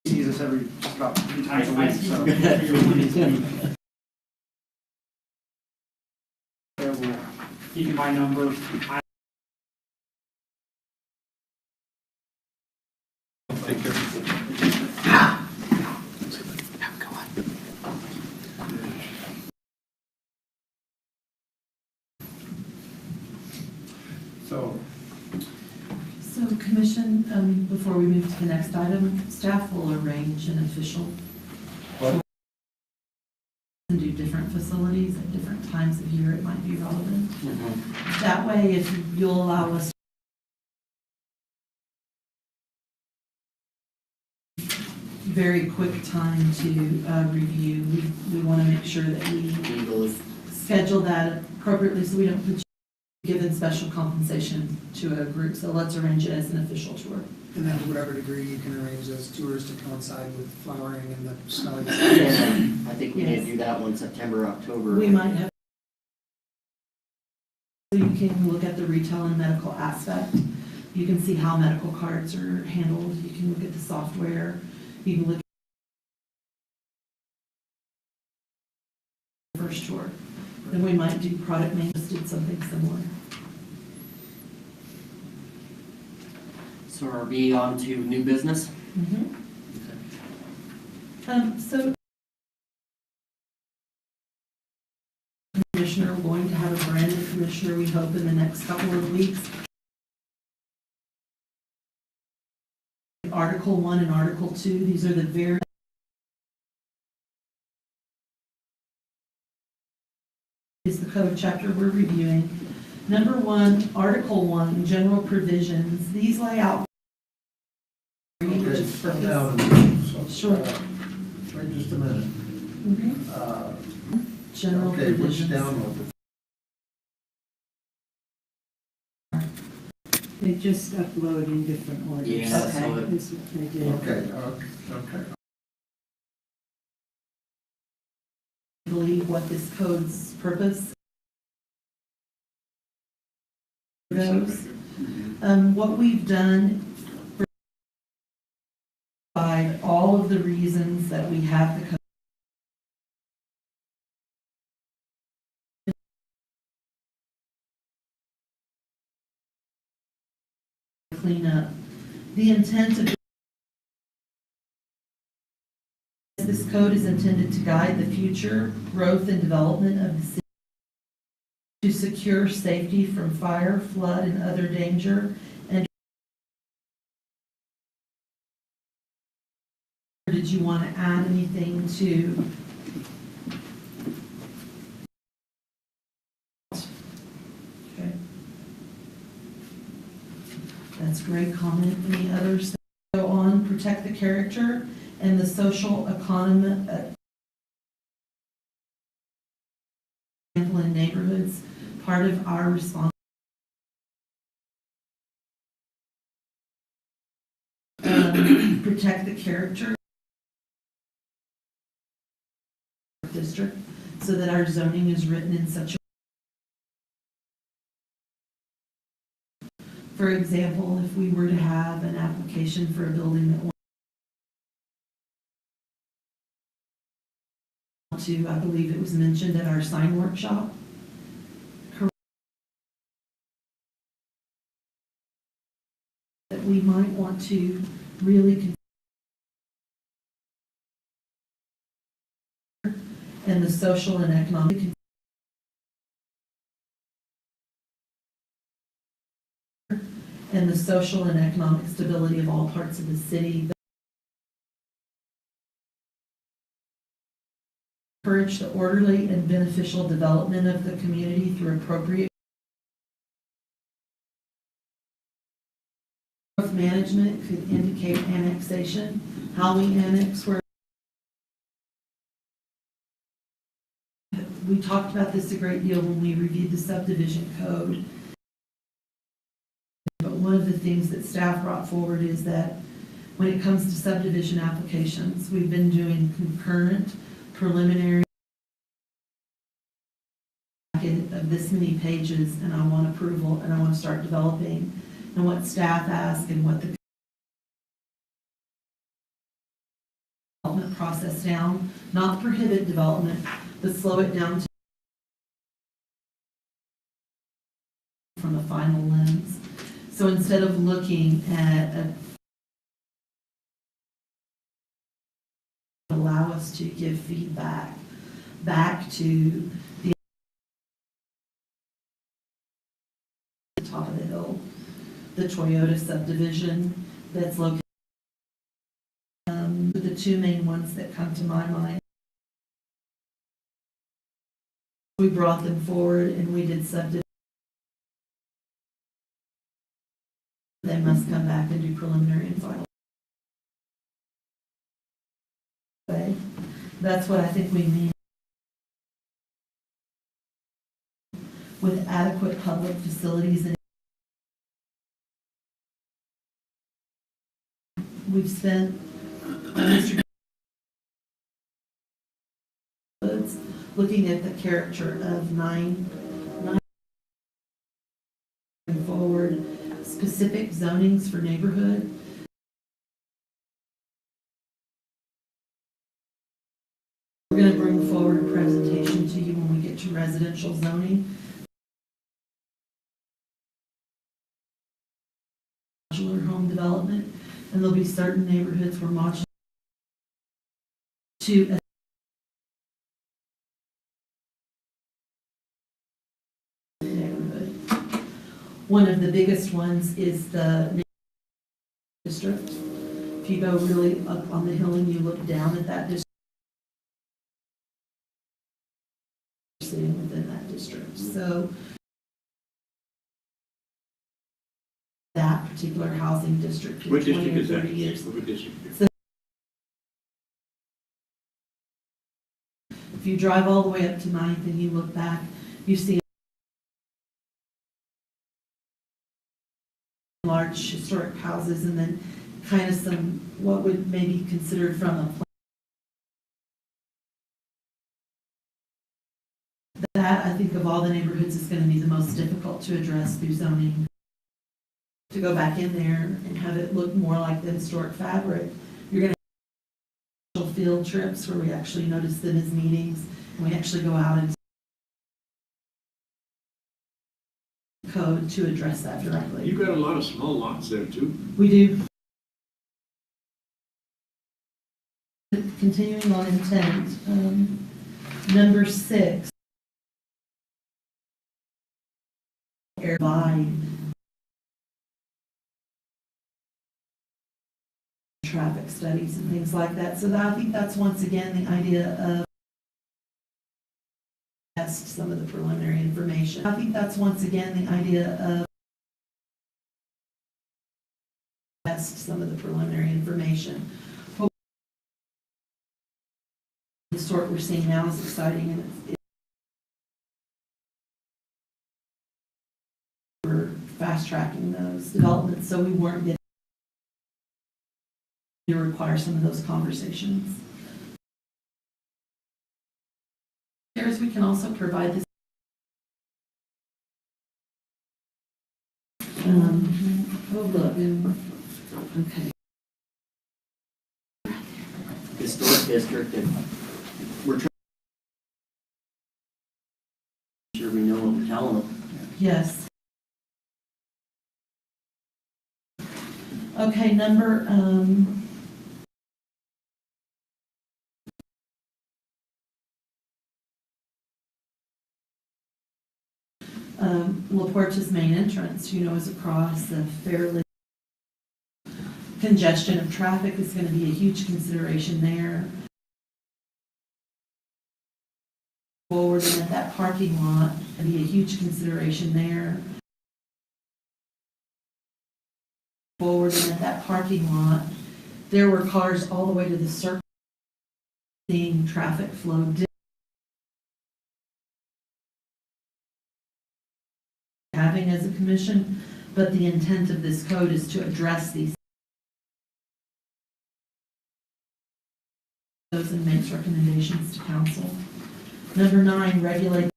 Sees us every, just about 3 times a week, so. We'll give you my number. So commission, before we move to the next item, staff will arrange an official tour and do different facilities at different times of year it might be relevant. That way, if you'll allow us very quick time to review, we want to make sure that we Legally. schedule that appropriately so we don't put you given special compensation to a group. So let's arrange it as an official tour. And then to whatever degree you can arrange those tours to coincide with flowering and the smelling. Yeah, I think we need Yes. to do that one September, October. We might have. So you can look at the retail and medical aspect. You can see how medical cards are handled. You can look at the software. You can look at the first tour. Then we might do product maintenance, did something similar. So are we on to new business? So Commissioner, we're going to have a brand new commissioner, we hope, in the next couple of weeks. Article 1 and Article 2, these are the very is the code chapter we're reviewing. Number 1, Article 1, general provisions. These lay out Okay, slow down. Sure. Wait just a minute. General Okay, which provisions. download? They just upload in different orders. Yeah, so it- Is what they did. Okay. I believe what this code's purpose goes. What we've done by all of the reasons that we have the code clean up. The intent of this code is intended to guide the future growth and development of the city to secure safety from fire, flood, and other danger, and did you want to add anything to? Okay. That's a great comment. Any others? Go on, protect the character and the social economy in neighborhoods, part of our response. Protect the character district so that our zoning is written in such a, for example, if we were to have an application for a building that to, I believe it was mentioned at our sign workshop. That we might want to really consider and the social and economic and the social and economic stability of all parts of the city. Encourage the orderly and beneficial development of the community through appropriate growth management could indicate annexation, how we annex, where we talked about this a great deal when we reviewed the subdivision code. But one of the things that staff brought forward is that when it comes to subdivision applications, we've been doing concurrent preliminary of this many pages, and I want approval, and I want to start developing, and what staff ask and what the development process down, not prohibit development, but slow it down to from a final lens. So instead of looking at allow us to give feedback back to the top of the hill, the Toyota subdivision that's located. The two main ones that come to my mind. We brought them forward and we did subdivision. They must come back and do preliminary and final. That's what I think we mean with adequate public facilities. And we've spent looking at the character of nine forward specific zonings for neighborhood. We're going to bring forward a presentation to you when we get to residential zoning. Modular home development, and there'll be certain neighborhoods where modular to neighborhood. One of the biggest ones is the district. If you go really up on the hill and you look down at that district, sitting within that district. So that particular housing district. What district is that? 30 years. What district? So if you drive all the way up to 9th and you look back, you see large historic houses and then kind of some what would maybe considered from a that I think of all the neighborhoods is going to be the most difficult to address through zoning. To go back in there and have it look more like the historic fabric, you're going to have field trips where we actually notice them as meetings and we actually go out and code to address that directly. You've got a lot of small lots there too. We do. Continuing on intent, number 6. air wide traffic studies and things like that. So I think that's once again the idea of test some of the preliminary information. I think that's once again the idea of test some of the preliminary information. The sort we're seeing now is exciting, and we're fast tracking those developments, so we weren't getting to require some of those conversations. We can also provide this. Oh, look. Okay. Historic district, and we're trying to make sure we know what we're telling them. Yes. Okay, number, La Porta's main entrance, is across a fairly congestion of traffic is going to be a huge consideration there. Forward and at that parking lot, it'll be a huge consideration there. Forward and at that parking lot, there were cars all the way to the circle, seeing traffic flow. Having as a commission, but the intent of this code is to address these and makes recommendations to council. Number 9, regulate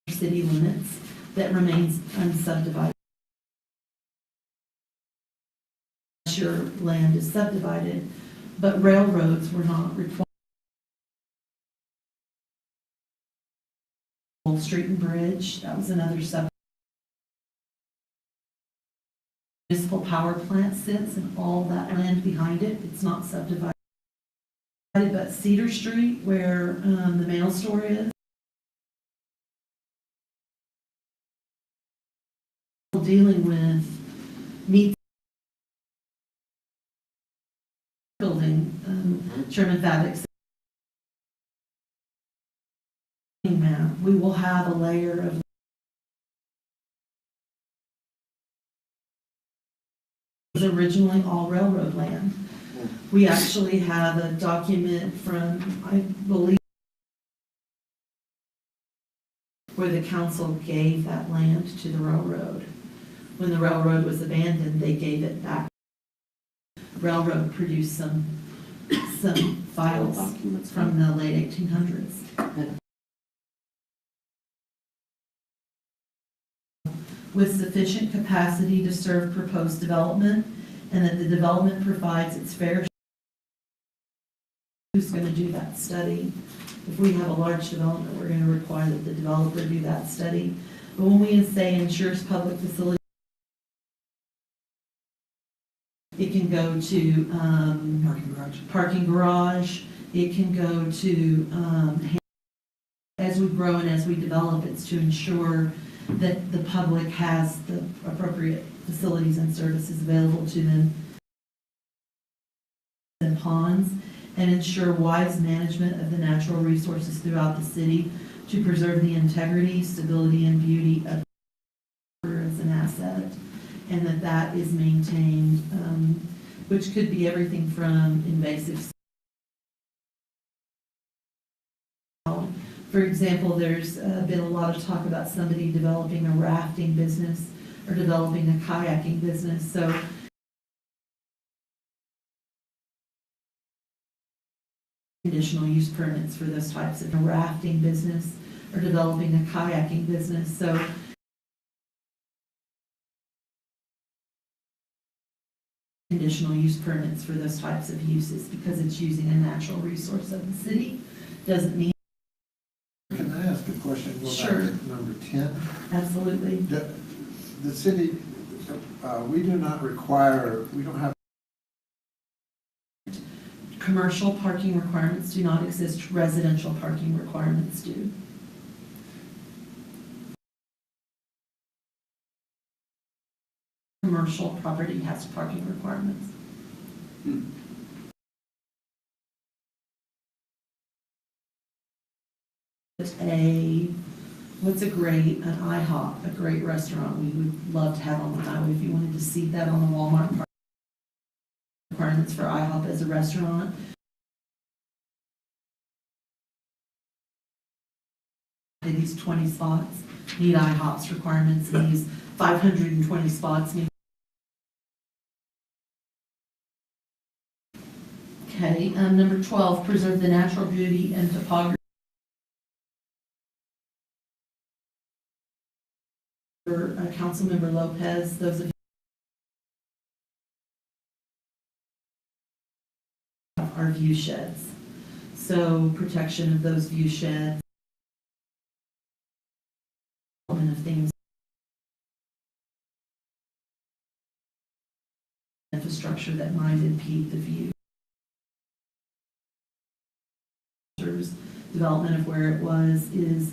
city limits that remains unsubdivided. Your land is subdivided, but railroads were not required. Street and Bridge, that was another sub. Municipal power plant sits and all that land behind it, it's not subdivided. But Cedar Street, where the mail store is, dealing with meets building, Chairman Fabix. Map, we will have a layer of was originally all railroad land. We actually have a document from, I believe, where the council gave that land to the railroad. When the railroad was abandoned, they gave it back. Railroad produced some files from the late 1800s. With sufficient capacity to serve proposed development, and that the development provides its fair share. Who's going to do that study? If we have a large development, we're going to require that the developer do that study. But when we say ensures public facility, it can go to parking garage. It can go to, as we grow and as we develop, it's to ensure that the public has the appropriate facilities and services available to them and ponds, and ensure wise management of the natural resources throughout the city to preserve the integrity, stability, and beauty of as an asset, and that is maintained, which could be everything from invasive. For example, there's been a lot of talk about somebody developing a rafting business or developing a kayaking business. So conditional use permits for those types of a rafting business or developing a kayaking business. So conditional use permits for those types of uses, because it's using a natural resource of the city, doesn't mean. Can I ask a question? Sure. Number 10? Absolutely. The city, we do not require, we don't have. Commercial parking requirements do not exist, residential parking requirements do. commercial property has parking requirements. What's an IHOP, a great restaurant we would love to have on the highway. If you wanted to see that on the Walmart requirements for IHOP as a restaurant. These 20 spots need IHOP's requirements, these 520 spots need. Okay, number 12, preserve the natural beauty and topography. Councilmember Lopez, those of you are view sheds. So protection of those view sheds, of things, infrastructure that might impede the view. Development of where it was is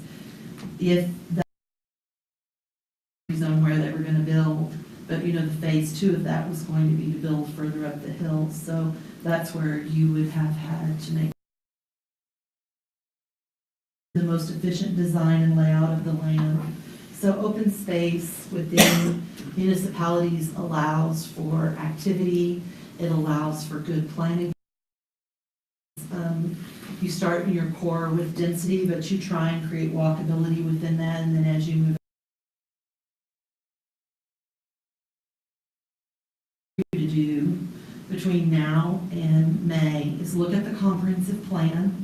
if that zone where they were going to build, but you know the phase 2 of that was going to be to build further up the hill, so that's where you would have had to make the most efficient design and layout of the land. So open space within municipalities allows for activity, it allows for good planning. You start in your core with density, but you try and create walkability within that, and then as you move to do between now and May is look at the comprehensive plan,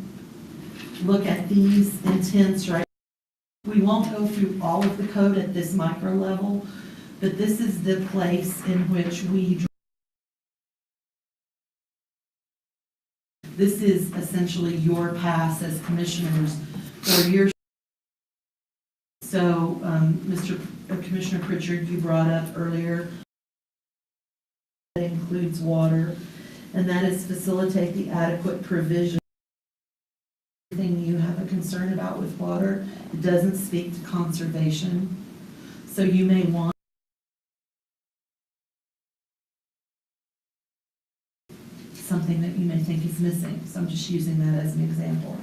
look at these intents, right? We won't go through all of the code at this micro level, but this is the place in which this is essentially your pass as commissioners for your. So, Commissioner Pritchard, you brought up earlier, that includes water, and that is facilitate the adequate provision. Everything you have a concern about with water, it doesn't speak to conservation. So you may want something that you may think is missing. So I'm just using that as an example.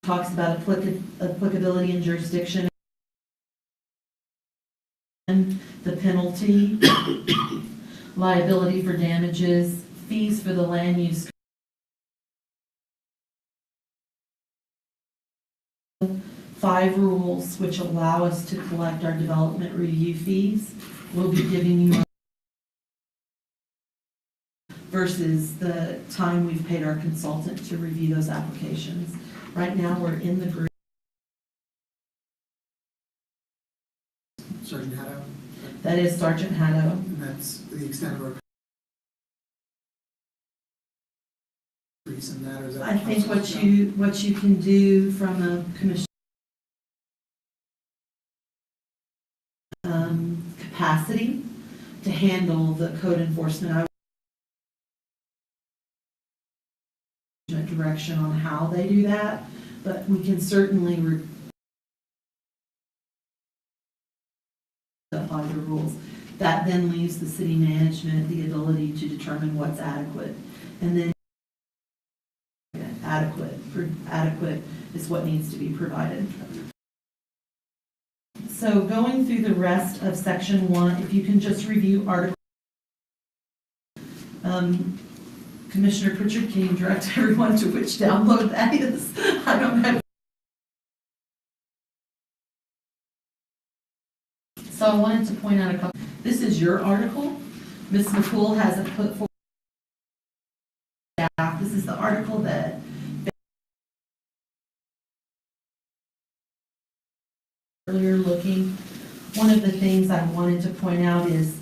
Talks about applicability and jurisdiction and the penalty, liability for damages, fees for the land use. 5 rules which allow us to collect our development review fees. We'll be giving you versus the time we've paid our consultant to review those applications. Right now, we're in the group. Sergeant Haddow? That is Sergeant Haddow. And that's the extent of our in that, or is that? I think what you can do from a commission capacity to handle the code enforcement direction on how they do that, but we can certainly apply the rules. That then leaves the city management the ability to determine what's adequate, and then adequate is what needs to be provided. So going through the rest of section 1, if you can just review article. Commissioner Pritchard, can you direct everyone to which download that is? I don't have. So I wanted to point out a couple. This is your article. Ms. McCool has it put forward. This is the article that earlier looking. One of the things I wanted to point out is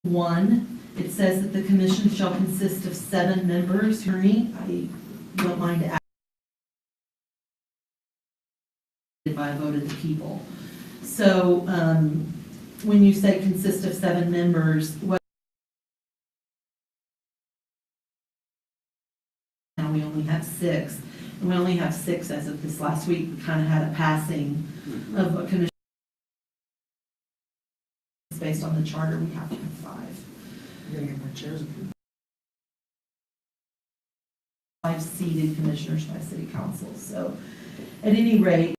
1, it says that the commission shall consist of 7 members. I don't mind adding by a vote of the people. So when you say consist of 7 members, what now we only have 6. We only have 6 as of this last week. We kind of had a passing of a commission. Based on the charter, we have to have 5. You're gonna get more chairs. 5 seated commissioners by city council. So at any rate,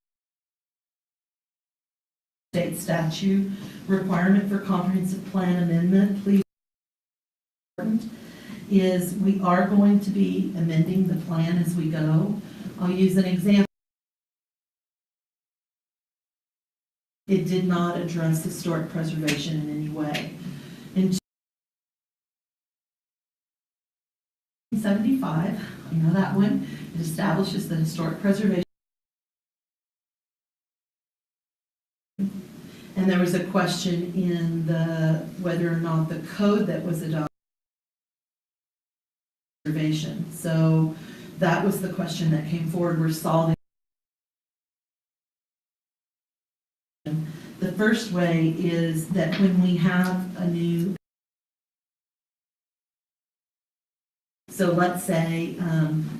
state statute requirement for comprehensive plan amendment, please, is we are going to be amending the plan as we go. I'll use an example. It did not address historic preservation in any way. In 1975, you know that one, it establishes the historic preservation. And there was a question in the, whether or not the code that was adopted preservation. So that was the question that came forward. We're solving. The first way is that when we have a new, so let's say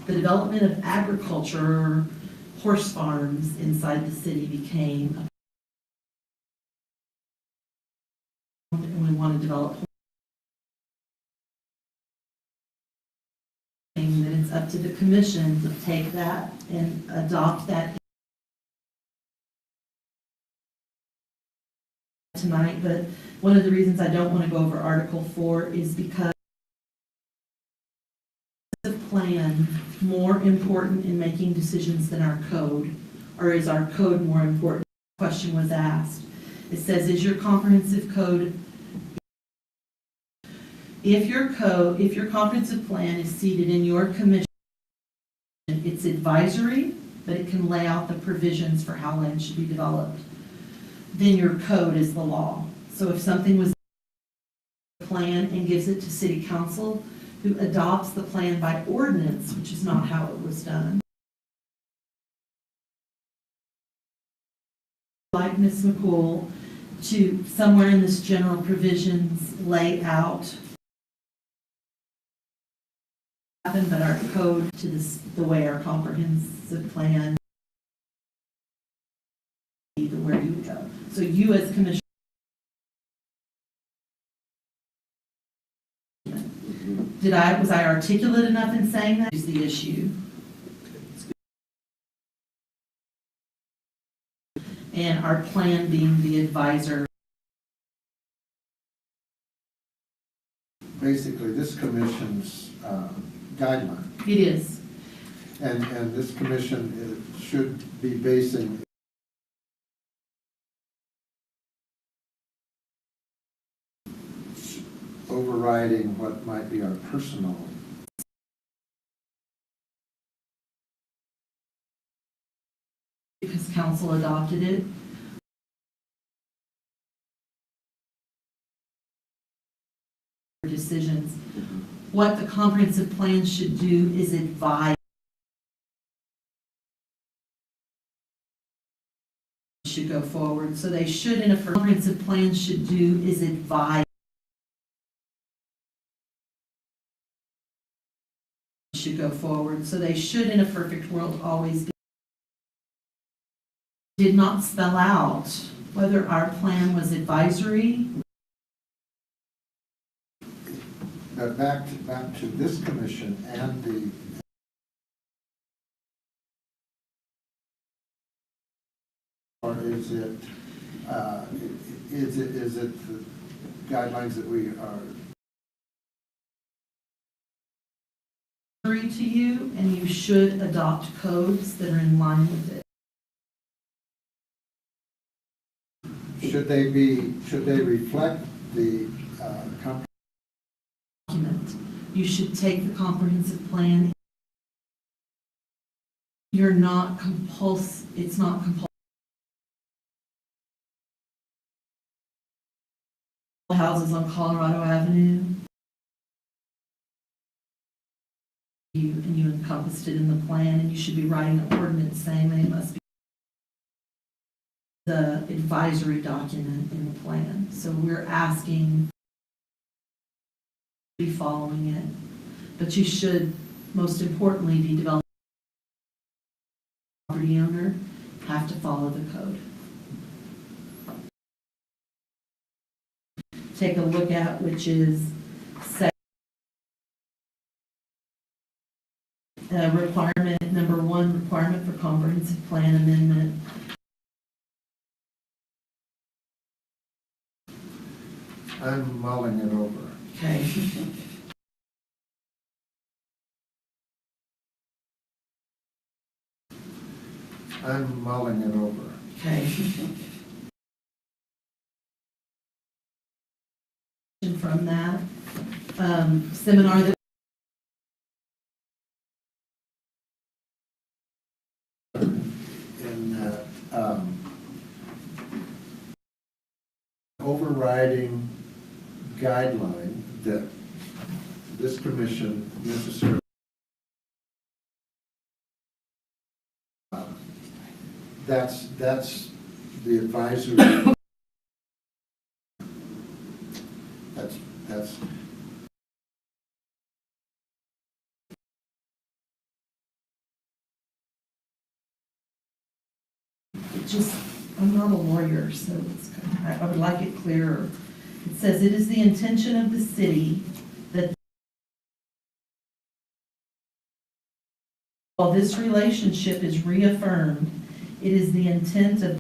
the development of agriculture, horse farms inside the city became, and we want to develop, then it's up to the commission to take that and adopt that tonight. But one of the reasons I don't want to go over Article 4 is because the plan more important in making decisions than our code, or is our code more important? The question was asked. It says, is your comprehensive code, if your comprehensive plan is seated in your commission, it's advisory, but it can lay out the provisions for how land should be developed, then your code is the law. So if something was a plan and gives it to city council, who adopts the plan by ordinance, which is not how it was done. Like Ms. McCool, to somewhere in this general provisions lay out, but our code to this, the way our comprehensive plan, where you would go. So you as commissioner, was I articulate enough in saying that is the issue? And our plan being the advisor. Basically, this commission's guideline, It is. and this commission should be basing overriding what might be our personal. Because council adopted it. Decisions. What the comprehensive plan should do is advise. Should go forward. So they should, in a comprehensive plan should do is advise. Should go forward. So they should, in a perfect world, always be. Did not spell out whether our plan was advisory. But back to this commission and the or is it the guidelines that we are To you, and you should adopt codes that are in line with it. should they reflect the Document. You should take the comprehensive plan. You're not it's not compulsory. Houses on Colorado Avenue. And you encompassed it in the plan, and you should be writing an ordinance saying they must be the advisory document in the plan. So we're asking to be following it, but you should most importantly be developing property owner have to follow the code. Take a look at, which is requirement number 1, requirement for comprehensive plan amendment. I'm mulling it over. Okay. I'm mulling it over. Okay. From that seminar that In that overriding guideline that this commission necessarily that's the advisory. That's just, I'm not a lawyer, so it's kind of, I would like it clearer. It says, it is the intention of the city that while this relationship is reaffirmed, it is the intent of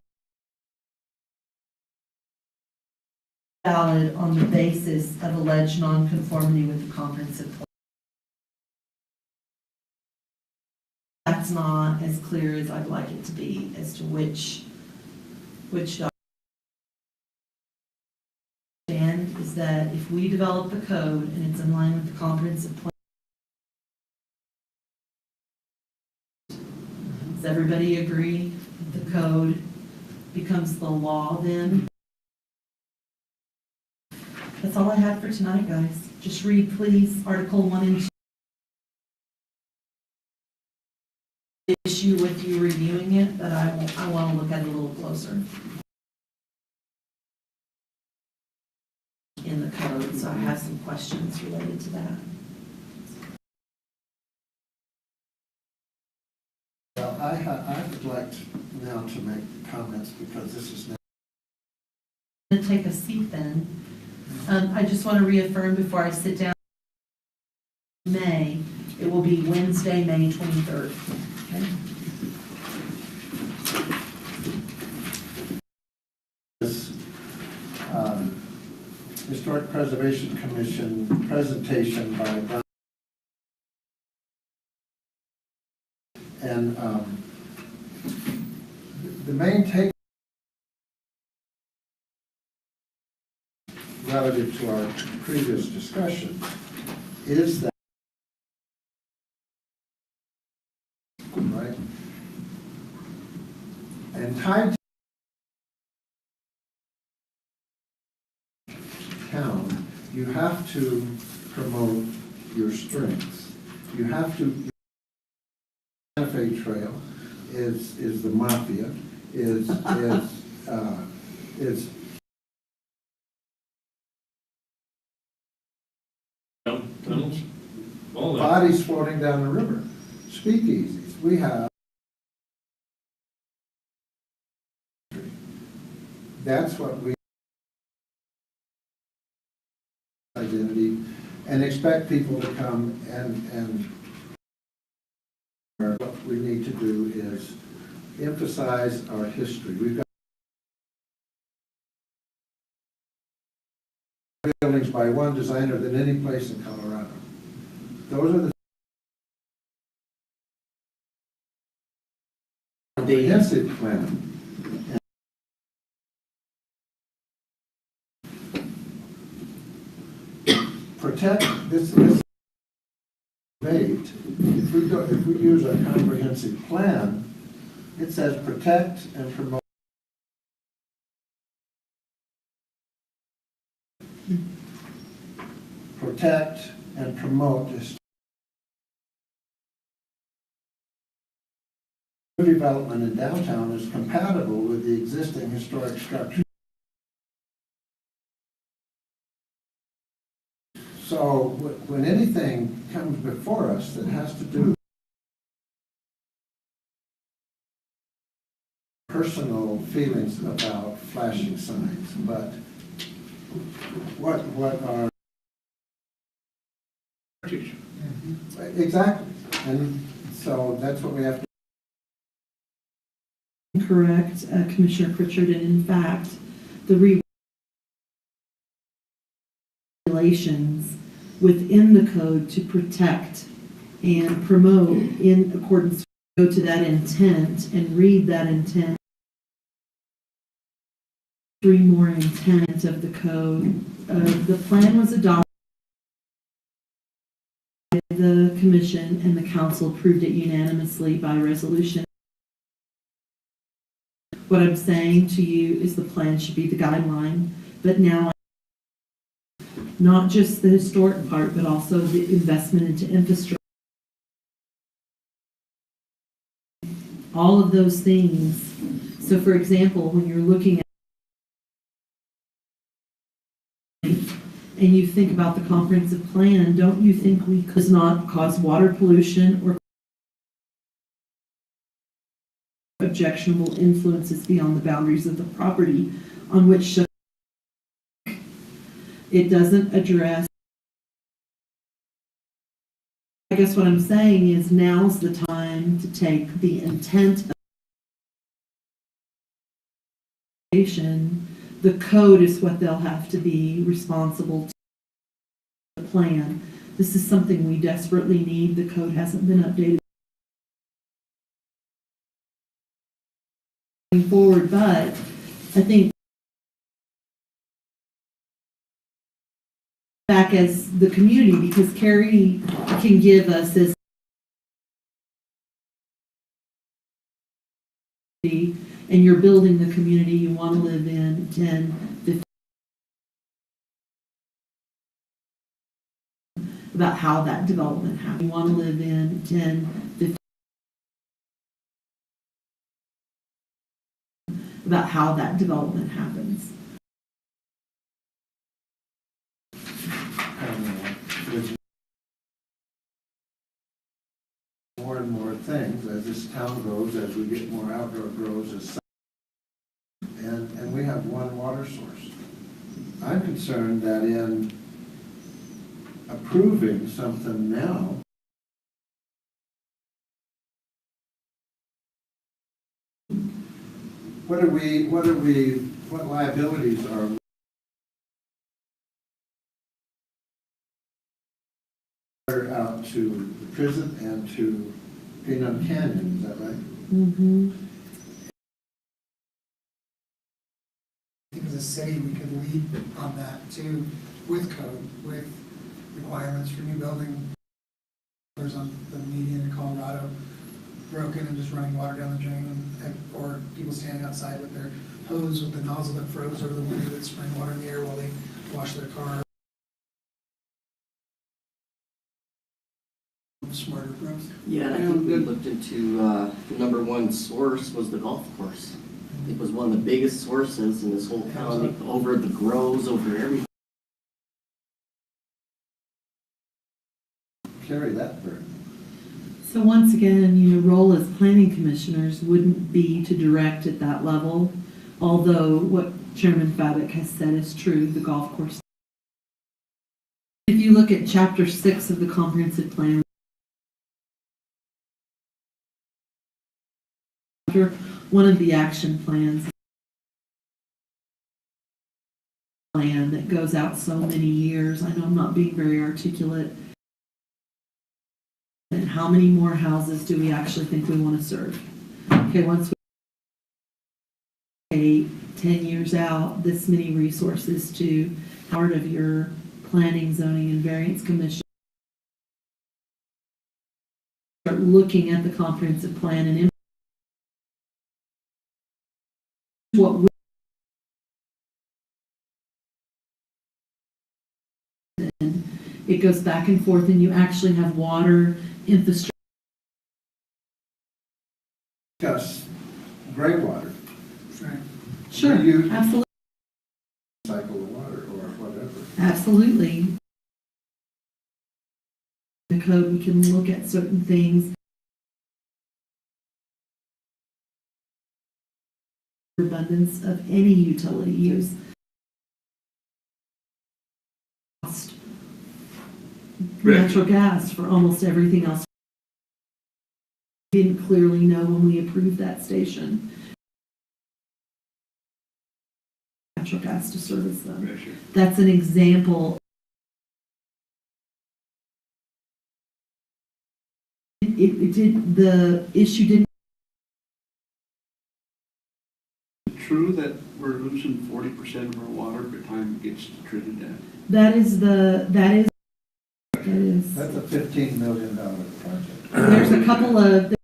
valid on the basis of alleged nonconformity with the comprehensive plan. That's not as clear as I'd like it to be as to which document. Is that if we develop the code and it's in line with the comprehensive plan, does everybody agree that the code becomes the law then? That's all I have for tonight, guys. Just read, please, Article 1 and 2. Issue with you reviewing it, but I want to look at it a little closer in the code, so I have some questions related to that. well, I would like now to make comments because this is now. I'm going to take a seat then. I just want to reaffirm before I sit down. May, it will be Wednesday, May 23rd. Okay? This Historic Preservation Commission presentation by Don. And the main take relative to our previous discussion is that, right? And tied to town, you have to promote your strengths. You have to. Santa Fe Trail is the mafia, is Tunnels? All that. bodies floating down the river, speakeasies. We have. That's what we identity and expect people to come and what we need to do is emphasize our history. We've got buildings by one designer than any place in Colorado. Those are the comprehensive plan. Protect this debate. If we use a comprehensive plan, it says protect and promote. Protect and promote this development in downtown is compatible with the existing historic structure. So when anything comes before us that has to do personal feelings about flashing signs, but what are, exactly, and so that's what we have to. Correct, Commissioner Pritchard, and in fact, the regulations within the code to protect and promote in accordance, go to that intent and read that intent. 3 more intent of the code. The plan was adopted by the commission and the council approved it unanimously by resolution. What I'm saying to you is the plan should be the guideline, but now not just the historic part, but also the investment into infrastructure. All of those things. So for example, when you're looking at and you think about the comprehensive plan, don't you think we could not cause water pollution or objectionable influences beyond the boundaries of the property on which it doesn't address? I guess what I'm saying is now's the time to take the intent of the code is what they'll have to be responsible to the plan. This is something we desperately need. The code hasn't been updated going forward, but I think back as the community, because Carrie can give us this and you're building the community you want to live in 10, 15, about how that development happens. You want to live in 10, 15, about how that development happens. With more and more things as this town grows, as we get more outdoor grows, and we have one water source. I'm concerned that in approving something now, what liabilities are out to the prison and to Peanut Canyon, is that right? Mm-hmm. I think as a city, we could lead on that too, with code, with requirements for new building. There's on the median in Colorado, broken and just running water down the drain, or people standing outside with their hose with the nozzle that froze over the winter that's spraying water in the air while they wash their car. Smarter growth. Yeah, and I think we looked into, the number one source was the golf course. It was one of the biggest sources in this whole county, over the grows, over everything. Carry that burden. So once again, your role as planning commissioners wouldn't be to direct at that level, although what Chairman Fabic has said is true, the golf course. If you look at Chapter 6 of the comprehensive plan, one of the action plans that goes out so many years. I know I'm not being very articulate. And how many more houses do we actually think we want to serve? Okay, once we 10 years out, this many resources to part of your planning, zoning, and variance commission. Start looking at the comprehensive plan and what it goes back and forth, and you actually have water infrastructure. Yes, gray water. Right. Sure, You- absolutely. Cycle of water or whatever. Absolutely. The code, we can look at certain things abundance of any utility use. Cost natural gas for almost everything else. Didn't clearly know when we approved that station. Natural gas to service them. That's an example. It did, the issue didn't. True that we're losing 40% of our water by the time it gets to Trinidad. That is. That's a $15 million project. There's a couple of.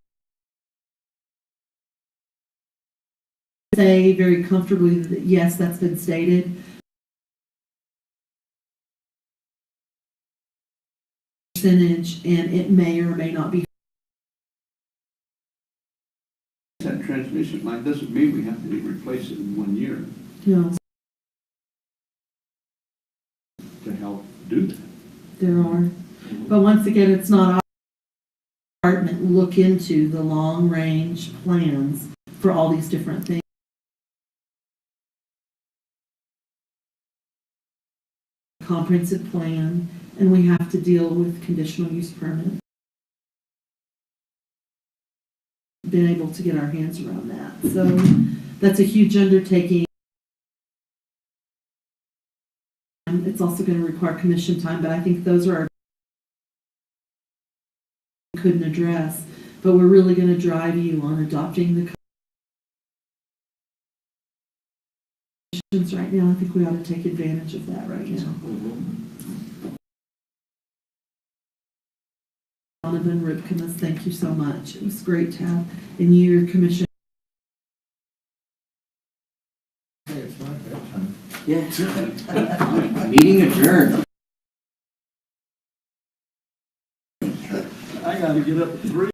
Say very comfortably that yes, that's been stated. Percentage, and it may or may not be. That transmission line doesn't mean we have to replace it in 1 year No, to help do that. there are. But once again, it's not our department look into the long range plans for all these different things. Comprehensive plan, and we have to deal with conditional use permit. Been able to get our hands around that. So that's a huge undertaking. It's also going to require commission time, but I think those are our couldn't address, but we're really going to drive you on adopting the conditions right now. I think we ought to take advantage of that right now. Donovan Ripkimus, thank you so much. It was great to have in your commission. Hey, it's my bedtime. Yeah. Meeting adjourned. I gotta get up at 3.